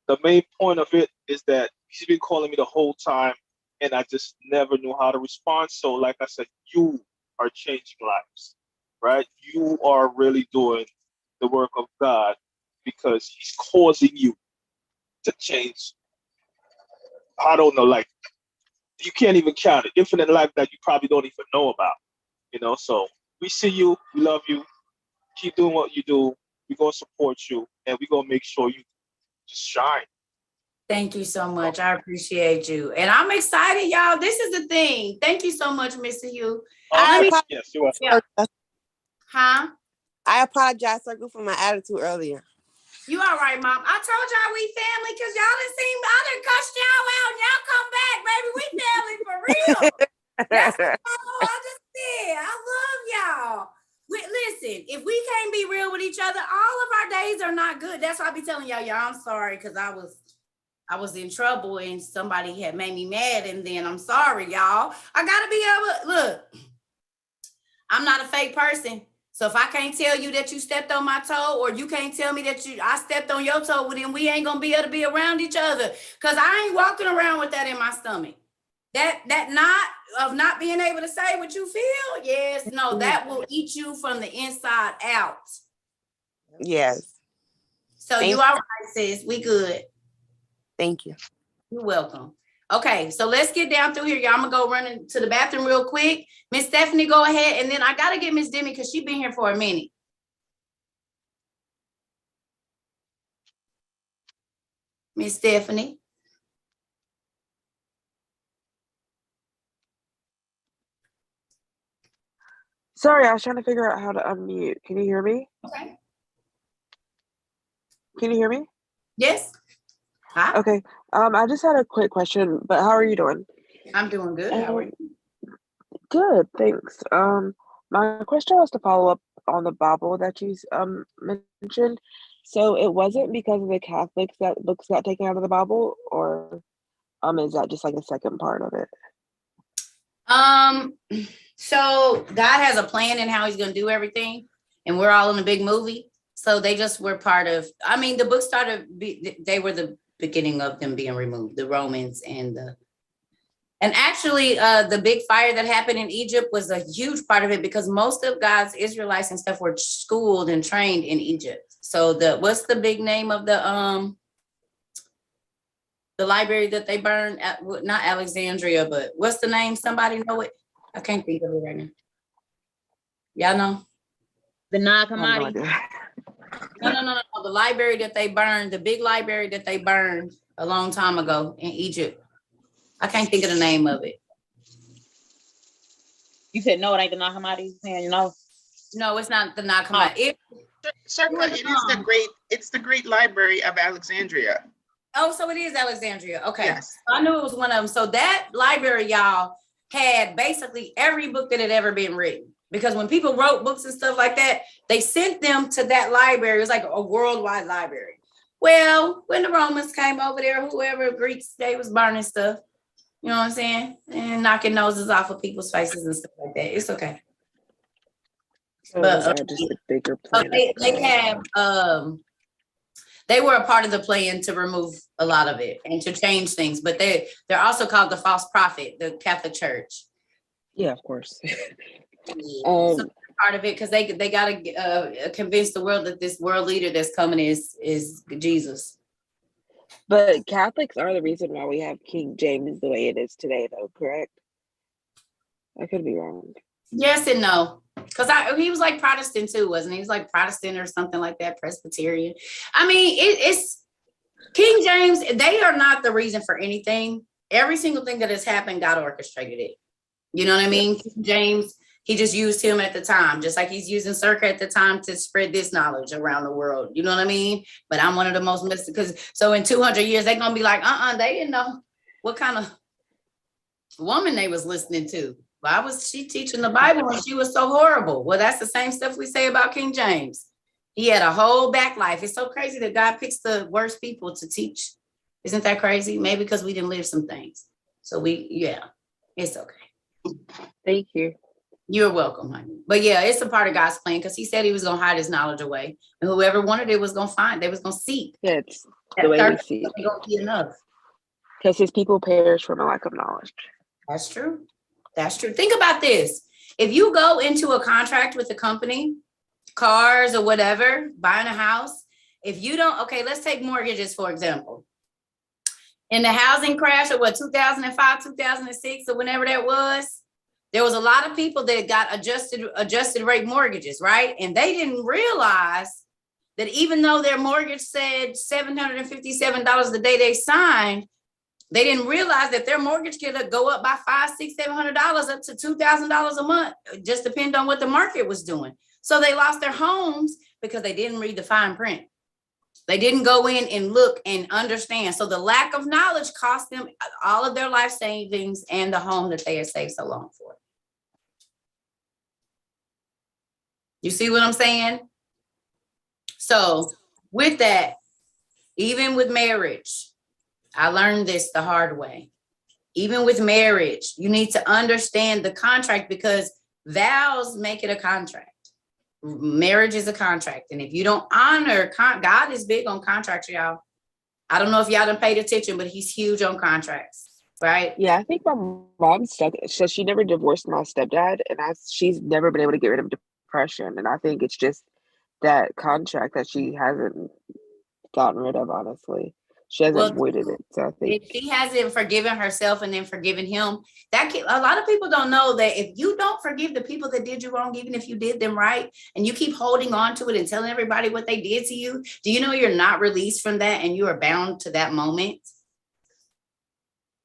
the main point of it is that he's been calling me the whole time and I just never knew how to respond. So like I said, you are changing lives. Right? You are really doing the work of God because he's causing you to change. I don't know, like you can't even count it. Infinite life that you probably don't even know about. You know, so we see you, we love you, keep doing what you do, we're gonna support you and we're gonna make sure you just shine. Thank you so much. I appreciate you. And I'm excited, y'all. This is the thing. Thank you so much, Mr. Hugh. Yes, you're welcome. Huh? I apologize, Circle, for my attitude earlier. You all right, Mom? I told y'all we family because y'all done seen I done cussed y'all out and y'all come back, baby. We family for real. That's all I just said. I love y'all. Listen, if we can't be real with each other, all of our days are not good. That's why I be telling y'all, I'm sorry because I was in trouble and somebody had made me mad, and then I'm sorry, y'all. I gotta be able. Look, I'm not a fake person. So if I can't tell you that you stepped on my toe, or you can't tell me that I stepped on your toe, well, then we ain't gonna be able to be around each other. Cause I ain't walking around with that in my stomach. Not being able to say what you feel. Yes, no, that will eat you from the inside out. Yes. So you all right, sis. We good. Thank you. You're welcome. Okay, so let's get down through here, y'all. I'm gonna go run to the bathroom real quick. Miss Stephanie, go ahead, and then I gotta get Miss Demi because she's been here for a minute. Miss Stephanie. Sorry, I was trying to figure out how to unmute. Can you hear me? Okay. Can you hear me? Yes. Hi. Okay. I just had a quick question, but how are you doing? I'm doing good. How are you? Good, thanks. My question was to follow up on the Bible that you mentioned. So it wasn't because of the Catholics that books got taken out of the Bible, or is that just like the second part of it? So God has a plan in how he's going to do everything, and we're all in a big movie. So they just were part of, the book started, they were the beginning of them being removed, the Romans and And actually, the big fire that happened in Egypt was a huge part of it because most of God's Israelites and stuff were schooled and trained in Egypt. So what's the big name of the library that they burned at? Not Alexandria, but what's the name? Somebody know it? I can't think of it right now. Y'all know? The Nag Hammadi. No. The library that they burned, the big library that they burned a long time ago in Egypt. I can't think of the name of it. You said no, it ain't the Nag Hammadi. No, it's not the Nag Hammadi. It's the Great Library of Alexandria. Oh, so it is Alexandria. Okay. Yes. I knew it was one of them. So that library, y'all, had basically every book that had ever been written. Because when people wrote books and stuff like that, they sent them to that library. It was like a worldwide library. Well, when the Romans came over there, whoever Greeks, they was burning stuff. You know what I'm saying? And knocking noses off of people's faces and stuff like that. It's okay. But just a bigger so plan. they were a part of the plan to remove a lot of it and to change things. But they're also called the false prophet, the Catholic Church. Yeah, of course. So part of it because they got to convince the world that this world leader that's coming is Jesus. But Catholics are the reason why we have King James the way it is today, though, correct? I could be wrong. Yes and no, because he was like Protestant too, wasn't he? He was like Protestant or something like that, Presbyterian. I mean, it's King James. They are not the reason for anything. Every single thing that has happened, God orchestrated it. You know what I mean? King James. He just used him at the time, just like he's using Cerca at the time to spread this knowledge around the world. You know what I mean? But I'm one of the most mystic so in 200 years, they're going to be like, they didn't know what kind of woman they was listening to. Why was she teaching the Bible when she was so horrible? Well, that's the same stuff we say about King James. He had a whole back life. It's so crazy that God picks the worst people to teach. Isn't that crazy? Maybe because we didn't live some things. So it's okay. Thank you. You're welcome, honey. But yeah, it's a part of God's plan because he said he was going to hide his knowledge away. And whoever wanted it was going to find. They was going to seek. Yeah, it's the way we see it. Going to be enough. Because his people perish from a lack of knowledge. That's true. That's true. Think about this. If you go into a contract with a company, cars or whatever, buying a house, if you don't, okay, let's take mortgages, for example. In the housing crash of 2005, 2006, or whenever that was, there was a lot of people that got adjusted rate mortgages, right? And they didn't realize that even though their mortgage said $757 the day they signed, they didn't realize that their mortgage could go up by $500, $600, $700 up to $2,000 a month, just depend on what the market was doing. So they lost their homes because they didn't read the fine print. They didn't go in and look and understand. So the lack of knowledge cost them all of their life savings and the home that they had saved so long for. You see what I'm saying? So with that, even with marriage, I learned this the hard way. Even with marriage, you need to understand the contract because vows make it a contract. Marriage is a contract. And if you don't honor, God is big on contracts, y'all. I don't know if y'all done paid attention, but he's huge on contracts, right? Yeah, I think my mom stuck. So she never divorced my stepdad, and she's never been able to get rid of depression. And I think it's just that contract that she hasn't gotten rid of, honestly. She hasn't avoided it. So I think if she hasn't forgiven herself and then forgiven him, a lot of people don't know that if you don't forgive the people that did you wrong, even if you did them right, and you keep holding on to it and telling everybody what they did to you, do you know you're not released from that and you are bound to that moment?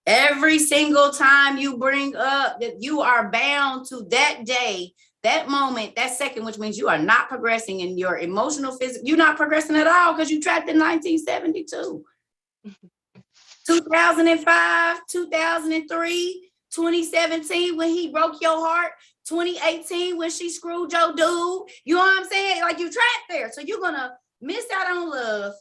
Every single time you bring up that you are bound to that day, that moment, that second, which means you are not progressing in your emotional, physical, you're not progressing at all because you trapped in 1972. 2005, 2003, 2017 when he broke your heart, 2018 when she screwed your dude. You know what I'm saying? Like you trapped there. So you're gonna miss out on love,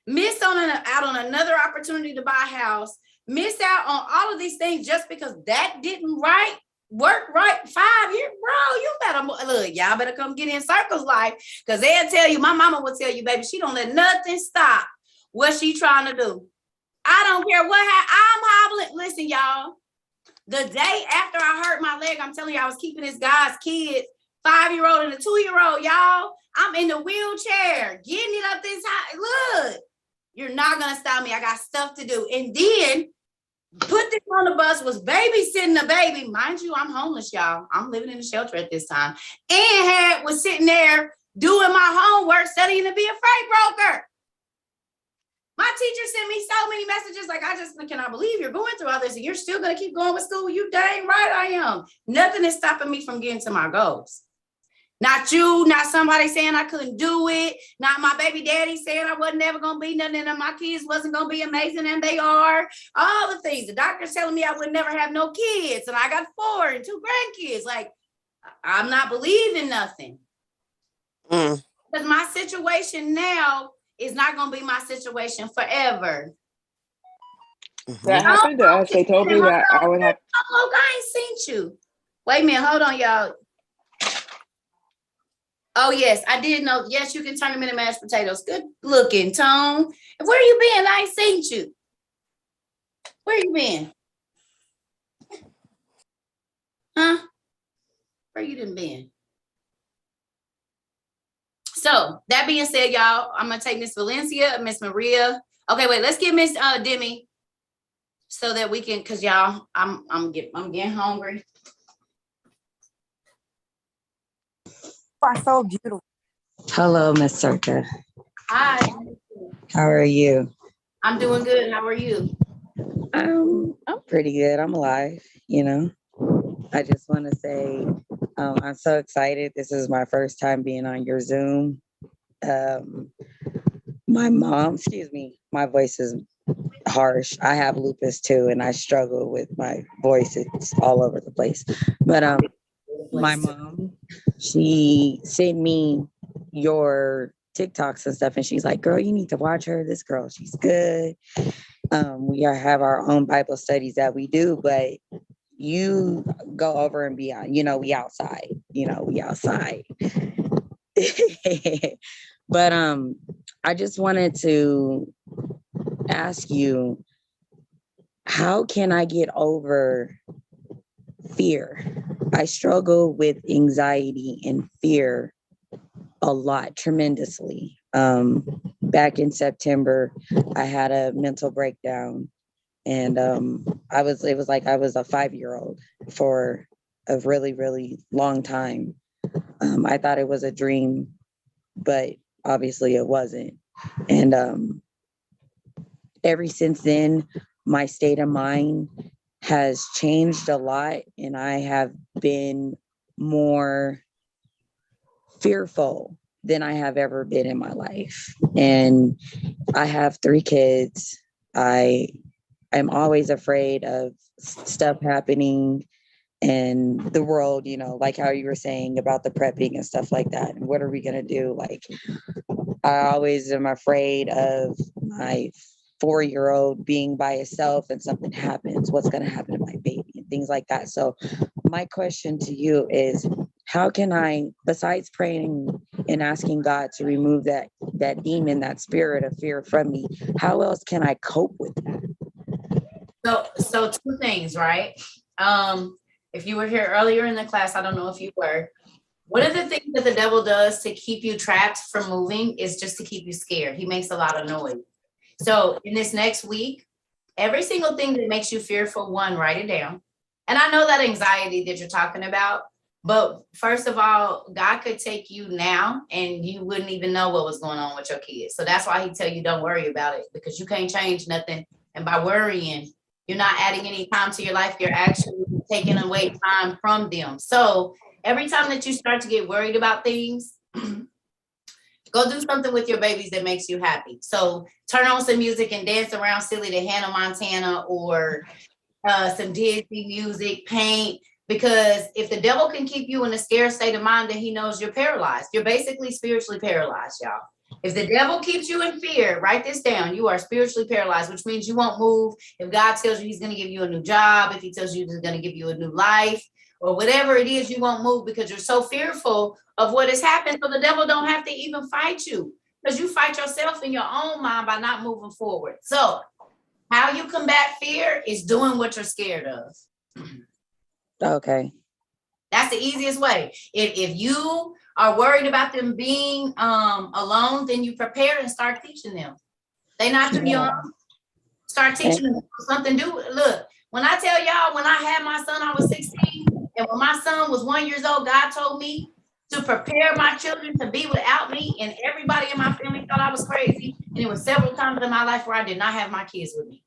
miss out on another opportunity to buy a house, miss out on all of these things just because that didn't work right 5 years, bro. You better look, y'all better come get in Circle's life because they'll tell you, my mama will tell you, baby, she don't let nothing stop what she trying to do. I don't care what I'm hobbling. Listen, y'all. The day after I hurt my leg, I'm telling you, I was keeping this guy's kids, 5-year-old and a 2-year-old, y'all. I'm in the wheelchair, getting it up this high. Look, you're not gonna stop me. I got stuff to do. And then put this on the bus, was babysitting the baby. Mind you, I'm homeless, y'all. I'm living in a shelter at this time. And was sitting there doing my homework, studying to be a freight broker. My teacher sent me so many messages like, I just cannot believe you're going through all this and you're still going to keep going with school. You dang right I am. Nothing is stopping me from getting to my goals. Not you, not somebody saying I couldn't do it. Not my baby daddy saying I wasn't ever going to be nothing and my kids wasn't going to be amazing and they are. All the things. The doctor's telling me I would never have no kids and I got 4 and 2 grandkids. Like, I'm not believing nothing. Because my situation now is not going to be my situation forever. That happened to us. They told me that I would have. Oh, I ain't seen you. Wait a minute. Hold on, y'all. Oh, yes, I did know. Yes, you can turn them into mashed potatoes. Good looking, Tone. Where you been? I ain't seen you. Where you been? Huh? Where you done been? So that being said, y'all, I'm gonna take Miss Valencia, Miss Maria. Okay, wait, let's get Miss Demi so that we can, cause y'all, I'm getting hungry. Are so beautiful. Hello, Miss Cerca. Hi. How are you? I'm doing good. How are you? I'm pretty good. I'm alive, you know. I just want to say I'm so excited. This is my first time being on your Zoom. My mom, excuse me, my voice is harsh. I have lupus too, and I struggle with my voice. It's all over the place. But my mom, she sent me your TikToks and stuff, and she's like, girl, you need to watch her. This girl, she's good. We have our own Bible studies that we do, but you go over and beyond, we outside, we outside. But I just wanted to ask you, how can I get over fear? I struggle with anxiety and fear a lot, tremendously. Back in September, I had a mental breakdown, and it was like I was a 5-year-old for a really, really long time. I thought it was a dream, but obviously it wasn't. And ever since then, my state of mind has changed a lot, and I have been more fearful than I have ever been in my life. And I have 3 kids. I am always afraid of stuff happening in the world, like how you were saying about the prepping and stuff like that. And what are we going to do? Like, I always am afraid of my 4-year-old being by himself and something happens. What's going to happen to my baby and things like that. So my question to you is, how can I, besides praying and asking God to remove that demon, that spirit of fear from me, how else can I cope with that? So 2 things, right? If you were here earlier in the class, I don't know if you were. One of the things that the devil does to keep you trapped from moving is just to keep you scared. He makes a lot of noise. So in this next week, every single thing that makes you fearful, write it down. And I know that anxiety that you're talking about, but first of all, God could take you now and you wouldn't even know what was going on with your kids. So that's why he tell you don't worry about it, because you can't change nothing. And by worrying, you're not adding any time to your life. You're actually taking away time from them. So every time that you start to get worried about things, go do something with your babies that makes you happy. So turn on some music and dance around silly to Hannah Montana or some Disney music, paint. Because if the devil can keep you in a scared state of mind, then he knows you're paralyzed. You're basically spiritually paralyzed, y'all. If the devil keeps you in fear, write this down. You are spiritually paralyzed, which means you won't move. If God tells you he's going to give you a new job, if he tells you he's going to give you a new life, or whatever it is, you won't move because you're so fearful of what has happened. So the devil don't have to even fight you, because you fight yourself in your own mind by not moving forward. So How you combat fear is doing what you're scared of. Okay. That's the easiest way. If you are worried about them being alone, then you prepare and start teaching them. They not too young. Start teaching them something. Look, when I tell y'all, when I had my son, I was 16, and when my son was 1 year old, God told me to prepare my children to be without me, and everybody in my family thought I was crazy. And it was several times in my life where I did not have my kids with me.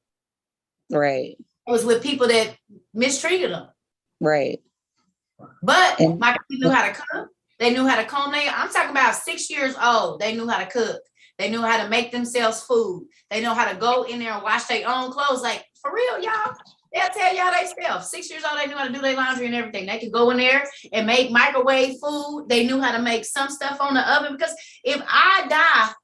Right. It was with people that mistreated them. Right. But my kids knew how to cook. They knew how to comb their. I'm talking about 6 years old. They knew how to cook. They knew how to make themselves food. They know how to go in there and wash their own clothes. Like, for real, y'all. They'll tell y'all themselves. 6 years old, they knew how to do their laundry and everything. They could go in there and make microwave food. They knew how to make some stuff on the oven. Because if I die,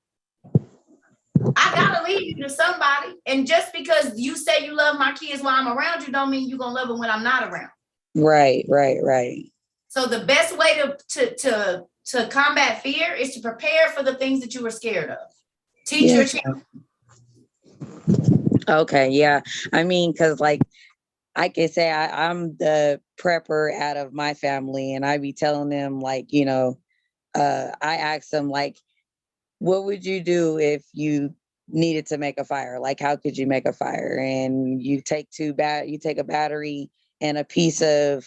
I gotta leave you to somebody. And just because you say you love my kids while I'm around you, don't mean you're gonna love them when I'm not around. Right. So the best way to combat fear is to prepare for the things that you were scared of. Teach your children. Okay, yeah. I mean, because like I can say I'm the prepper out of my family, and I be telling them, like, I ask them, like, what would you do if you needed to make a fire? Like, how could you make a fire? And you take a battery and a piece of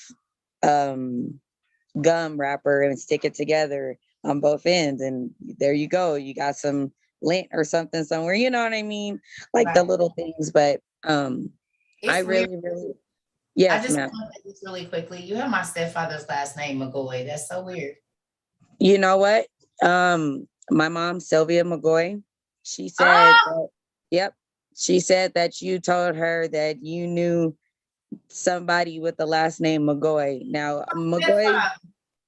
gum wrapper and stick it together on both ends, and there you go. You got some lint or something somewhere, you know what I mean? Like the little things, but I really yes, I just ma'am. want to say this really quickly. You have my stepfather's last name, McGoy. That's so weird. You know what? My mom, Sylvia McGoy, she said yep, she said that you told her that you knew somebody with the last name McGoy. Now McGoy,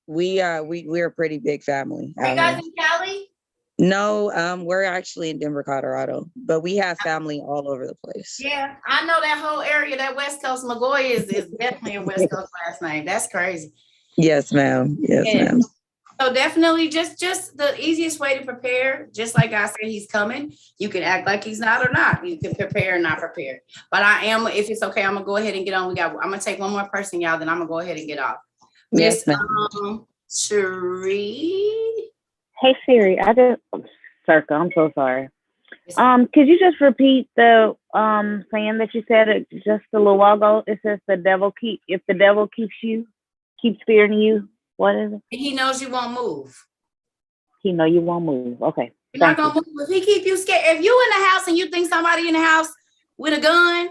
we're a pretty big family. Are you guys in Cali? No, we're actually in Denver, Colorado, but we have family all over the place. Yeah, I know that whole area. That West Coast McGoy is definitely a West Coast last name. That's crazy. Yes, ma'am. Yes, ma'am. So definitely just the easiest way to prepare, just like I said, he's coming. You can act like he's not or not. You can prepare and not prepare. But I am, if it's okay, I'm gonna go ahead and get on. I'm gonna take one more person, y'all, then I'm gonna go ahead and get off. Yes, ma'am. Cherie. Hey Siri, Cerca, I'm so sorry. Could you just repeat the saying that you said just a little while ago? It says if the devil keeps fearing you, what is it? He knows you won't move. He know you won't move. Okay. You're not gonna move. If he keep you scared, if you in the house and you think somebody in the house with a gun,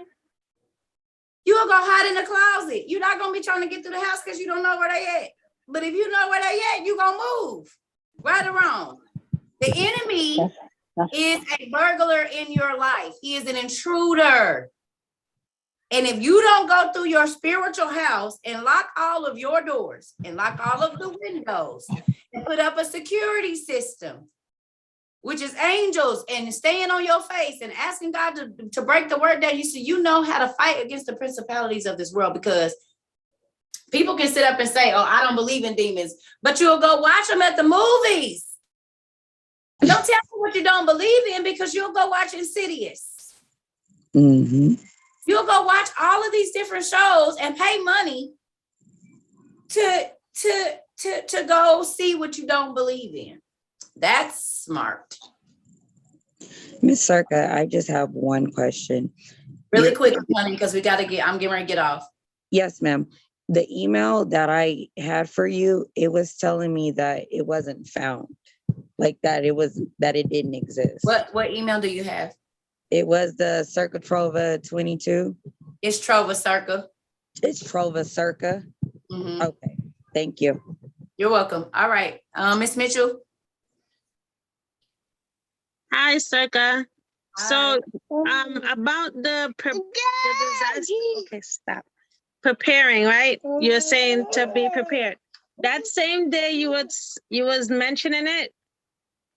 you'll go hide in the closet. You're not gonna be trying to get through the house because you don't know where they at. But if you know where they at, you gonna move. Right or wrong. The enemy is a burglar in your life. He is an intruder. And if you don't go through your spiritual house and lock all of your doors and lock all of the windows and put up a security system, which is angels, and staying on your face and asking God to break the word down, you know how to fight against the principalities of this world, because people can sit up and say, oh, I don't believe in demons, but you'll go watch them at the movies. Don't tell me what you don't believe in, because you'll go watch Insidious. Mm-hmm. You'll go watch all of these different shows and pay money to go see what you don't believe in. That's smart. Miss Cerca, I just have one question. Really quick, honey, because I'm getting ready to get off. Yes, ma'am. The email that I had for you, it was telling me that it wasn't found, like that it didn't exist. What email do you have? It was the Cerca Trova 22. It's Trova Cerca. It's Trova Cerca. Mm-hmm. Okay, thank you. You're welcome. All right, Miss Mitchell. Hi, Cerca. So, about the disaster. Okay, stop. Preparing, right? You're saying to be prepared. That same day you was mentioning it,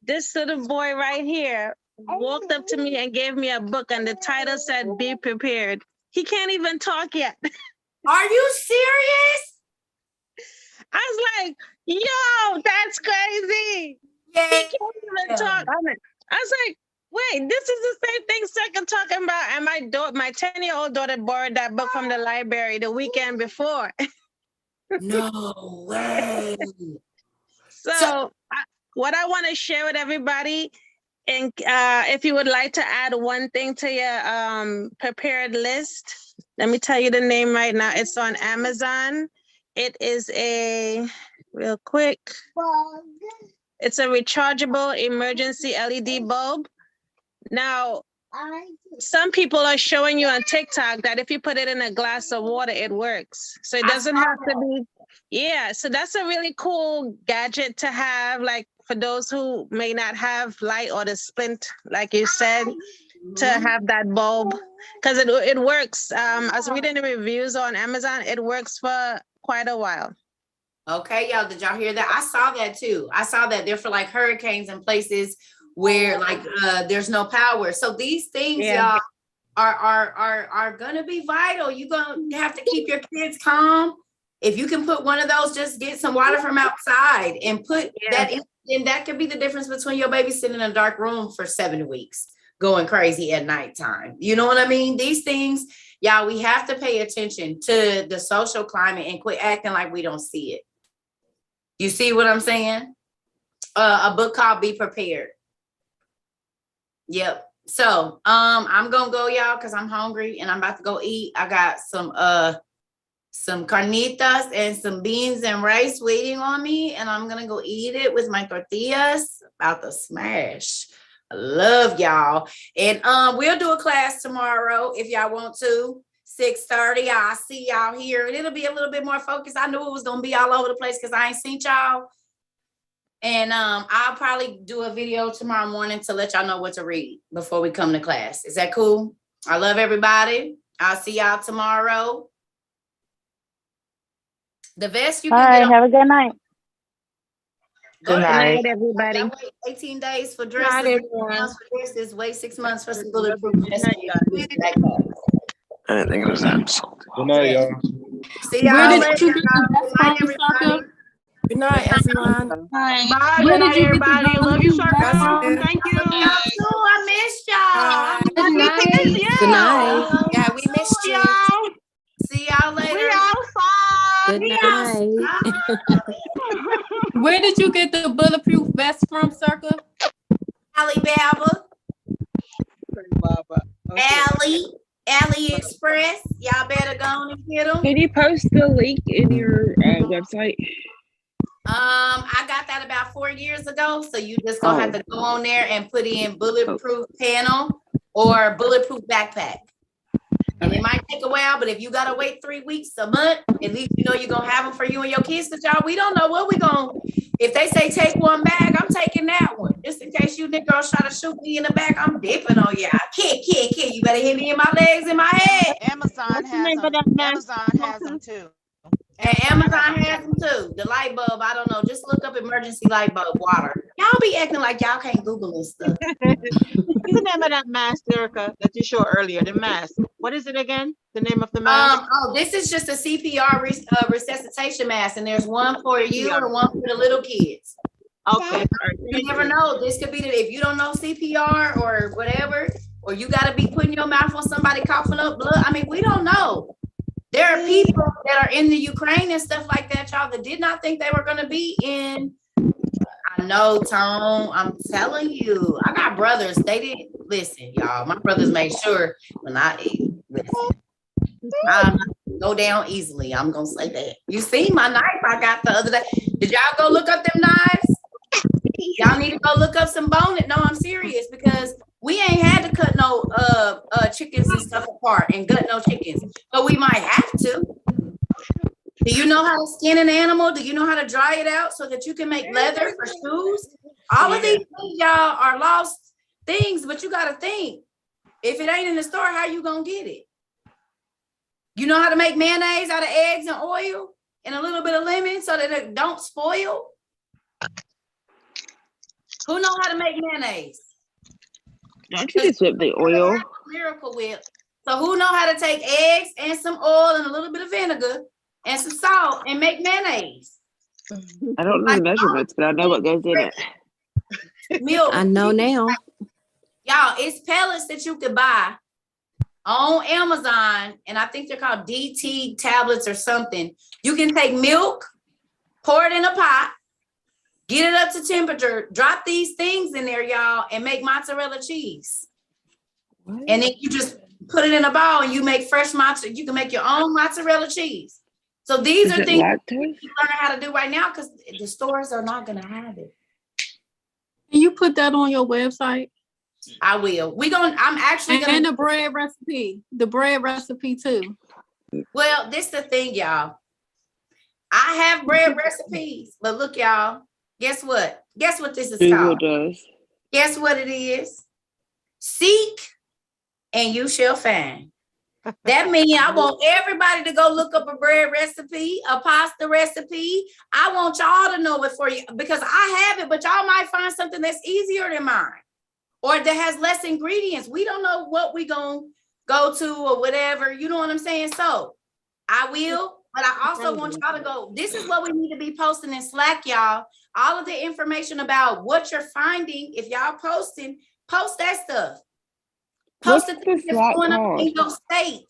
this little boy right here walked up to me and gave me a book, and the title said "Be Prepared." He can't even talk yet. Are you serious? I was like, yo, that's crazy. Yeah. He can't even talk. I was like, Wait, this is the same thing Second talking about. And my 10-year-old daughter borrowed that book from the library the weekend before. No way. So what I want to share with everybody, and if you would like to add one thing to your prepared list, let me tell you the name right now. It's on Amazon. It is real quick. It's a rechargeable emergency LED bulb. Now, some people are showing you on TikTok that if you put it in a glass of water, it works. So it doesn't have to be, so that's a really cool gadget to have, like for those who may not have light or the splint, like you said, to have that bulb, because it works. I was reading the reviews on Amazon. It works for quite a while. Okay, y'all, did y'all hear that? I saw that too. I saw that they're for like hurricanes and places where like there's no power. So these things, y'all, are gonna be vital. You're gonna have to keep your kids calm. If you can put one of those, just get some water from outside and put that in, and that could be the difference between your baby sitting in a dark room for 7 weeks, going crazy at nighttime. You know what I mean? These things, y'all, we have to pay attention to the social climate and quit acting like we don't see it. You see what I'm saying? A book called Be Prepared. Yep. So I'm gonna go, y'all, because I'm hungry and I'm about to go eat. I got some carnitas and some beans and rice waiting on me, and I'm gonna go eat it with my tortillas. About to smash. I love y'all. And we'll do a class tomorrow if y'all want to. 6:30. I'll see y'all here, and it'll be a little bit more focused. I knew it was gonna be all over the place because I ain't seen y'all. And I'll probably do a video tomorrow morning to let y'all know what to read before we come to class. Is that cool? I love everybody. I'll see y'all tomorrow. The vest you can get on. Have a good night. Good night, everybody. Wait 18 days for dresses. Dresses. Wait 6 months for some bulletproof vests. I didn't think it was that insulting. Good night, y'all. See y'all later. Good night, everybody. Good night, everyone. Bye. Bye. Good night, everybody. Love you, Cerca. Thank you. Y'all too. I missed y'all. Good night. Good night. Yeah, we missed you. See y'all later. We outside. Good night. Where did you get the bulletproof vest from, Cerca? Alibaba. AliExpress. Y'all better go on and get them. Can you post the link in your website? I got that about 4 years ago. So you just gonna have to go on there and put in bulletproof panel or bulletproof backpack. And it might take a while, but if you gotta wait 3 weeks, a month, at least you know you're gonna have them for you and your kids. Cause y'all, we don't know what we gonna. If they say take one bag, I'm taking that one. Just in case you niggas try to shoot me in the back, I'm dipping on you. I can't. You better hit me in my legs and my head. Amazon has them. Amazon has them too. And Amazon has them too. The light bulb, I don't know. Just look up emergency light bulb water. Y'all be acting like y'all can't Google this stuff. What's the name of that mask, Erica, that you showed earlier? The mask. What is it again? The name of the mask? This is just a CPR resuscitation mask, and there's one for you and one for the little kids. Okay. You never know. This could be if you don't know CPR or whatever, or you got to be putting your mouth on somebody coughing up blood. I mean, we don't know. There are people that are in the Ukraine and stuff like that, y'all, that did not think they were going to be in. I know, Tone. I'm telling you, I got brothers. They didn't listen, y'all. My brothers made sure when I listen. I go down easily. I'm gonna say that. You see my knife I got the other day. Did y'all go look up them knives? Y'all need to go look up some bone. No, I'm serious because we ain't had to cut no chickens and stuff apart and gut no chickens, but we might have to. Do you know how to skin an animal? Do you know how to dry it out so that you can make leather for shoes? All of these things, y'all, are lost things, but you got to think. If it ain't in the store, how you gonna get it? You know how to make mayonnaise out of eggs and oil and a little bit of lemon so that it don't spoil? Who know how to make mayonnaise? I can just whip the oil. Miracle Whip. So who know how to take eggs and some oil and a little bit of vinegar and some salt and make mayonnaise? I don't know the measurements, but I know what goes in it. Milk. I know now. Y'all, it's pellets that you could buy on Amazon, and I think they're called DT tablets or something. You can take milk, pour it in a pot, get it up to temperature, drop these things in there, y'all, and make mozzarella cheese. What? And then you just put it in a bowl and you make fresh mozzarella. You can make your own mozzarella cheese. So these are things you learn how to do right now because the stores are not going to have it. Can you put that on your website? I will. I'm actually going to. And the bread recipe too. Well, this is the thing, y'all. I have bread recipes, but look, y'all, guess what? Guess what this is called? Guess what it is? Seek and you shall find. That means I want everybody to go look up a bread recipe, a pasta recipe. I want y'all to know it for you because I have it, but y'all might find something that's easier than mine or that has less ingredients. We don't know what we gonna go to or whatever. You know what I'm saying? So I will, but I also want y'all to go. This is what we need to be posting in Slack, y'all. All of the information about what you're finding. If y'all posting, post that stuff. Post the things that's going on in your state.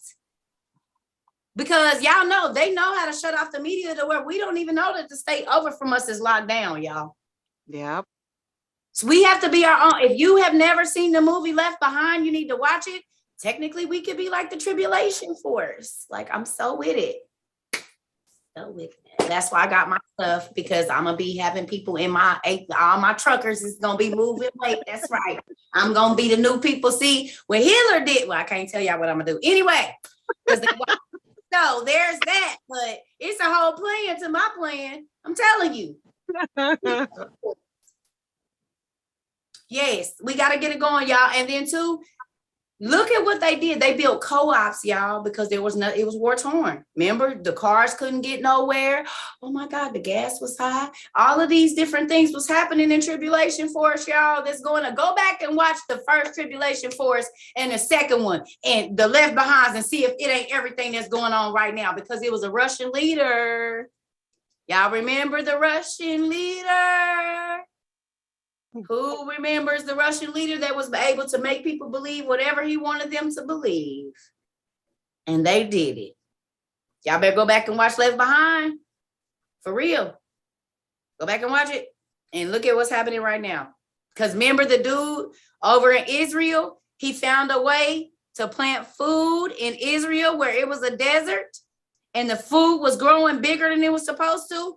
Because y'all know, they know how to shut off the media to where we don't even know that the state over from us is locked down, y'all. Yep. So we have to be our own. If you have never seen the movie Left Behind, you need to watch it. Technically, we could be like the tribulation force. Like, I'm so with it. So with it. That's why I got my stuff, because I'm gonna be having people in all my truckers is gonna be moving weight. That's right. I'm gonna be the new people. See what Hitler did. Well, I can't tell y'all what I'm gonna do anyway. So there's that, but it's a whole plan to my plan. I'm telling you. Yes, we got to get it going, y'all. And then too, look at what they did. They built co-ops, y'all, because it was war torn. Remember, the cars couldn't get nowhere. Oh my God, the gas was high. All of these different things was happening in Tribulation Force, y'all. That's going to go back and watch the first Tribulation Force and the second one and the Left Behinds and see if it ain't everything that's going on right now, because it was a Russian leader. Y'all remember the Russian leader? Who remembers the Russian leader that was able to make people believe whatever he wanted them to believe? And they did it. Y'all better go back and watch Left Behind. For real. Go back and watch it and look at what's happening right now. Because remember the dude over in Israel, he found a way to plant food in Israel where it was a desert and the food was growing bigger than it was supposed to.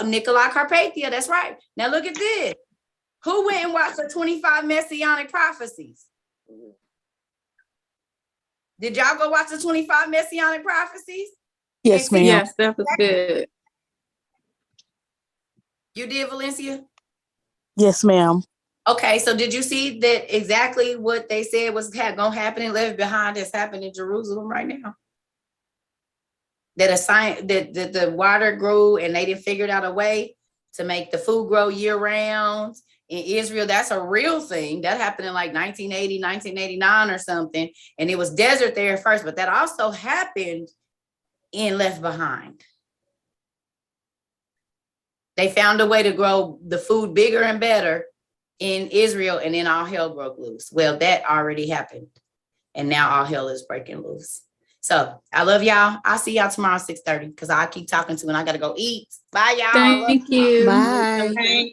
Nikolai Carpathia, that's right. Now look at this. Who went and watched the 25 Messianic prophecies? Did y'all go watch the 25 Messianic prophecies? Yes, ma'am. Yes, that was good. You did, Valencia? Yes, ma'am. Okay, so did you see that exactly what they said was going to happen in Left Behind that's happening in Jerusalem right now? That the water grew and they didn't figure out a way to make the food grow year round. In Israel, that's a real thing. That happened in like 1980, 1989 or something. And it was desert there at first, but that also happened in Left Behind. They found a way to grow the food bigger and better in Israel, and then all hell broke loose. Well, that already happened. And now all hell is breaking loose. So I love y'all. I'll see y'all tomorrow at 6:30 because I keep talking to and I got to go eat. Bye, y'all. Thank you. Bye.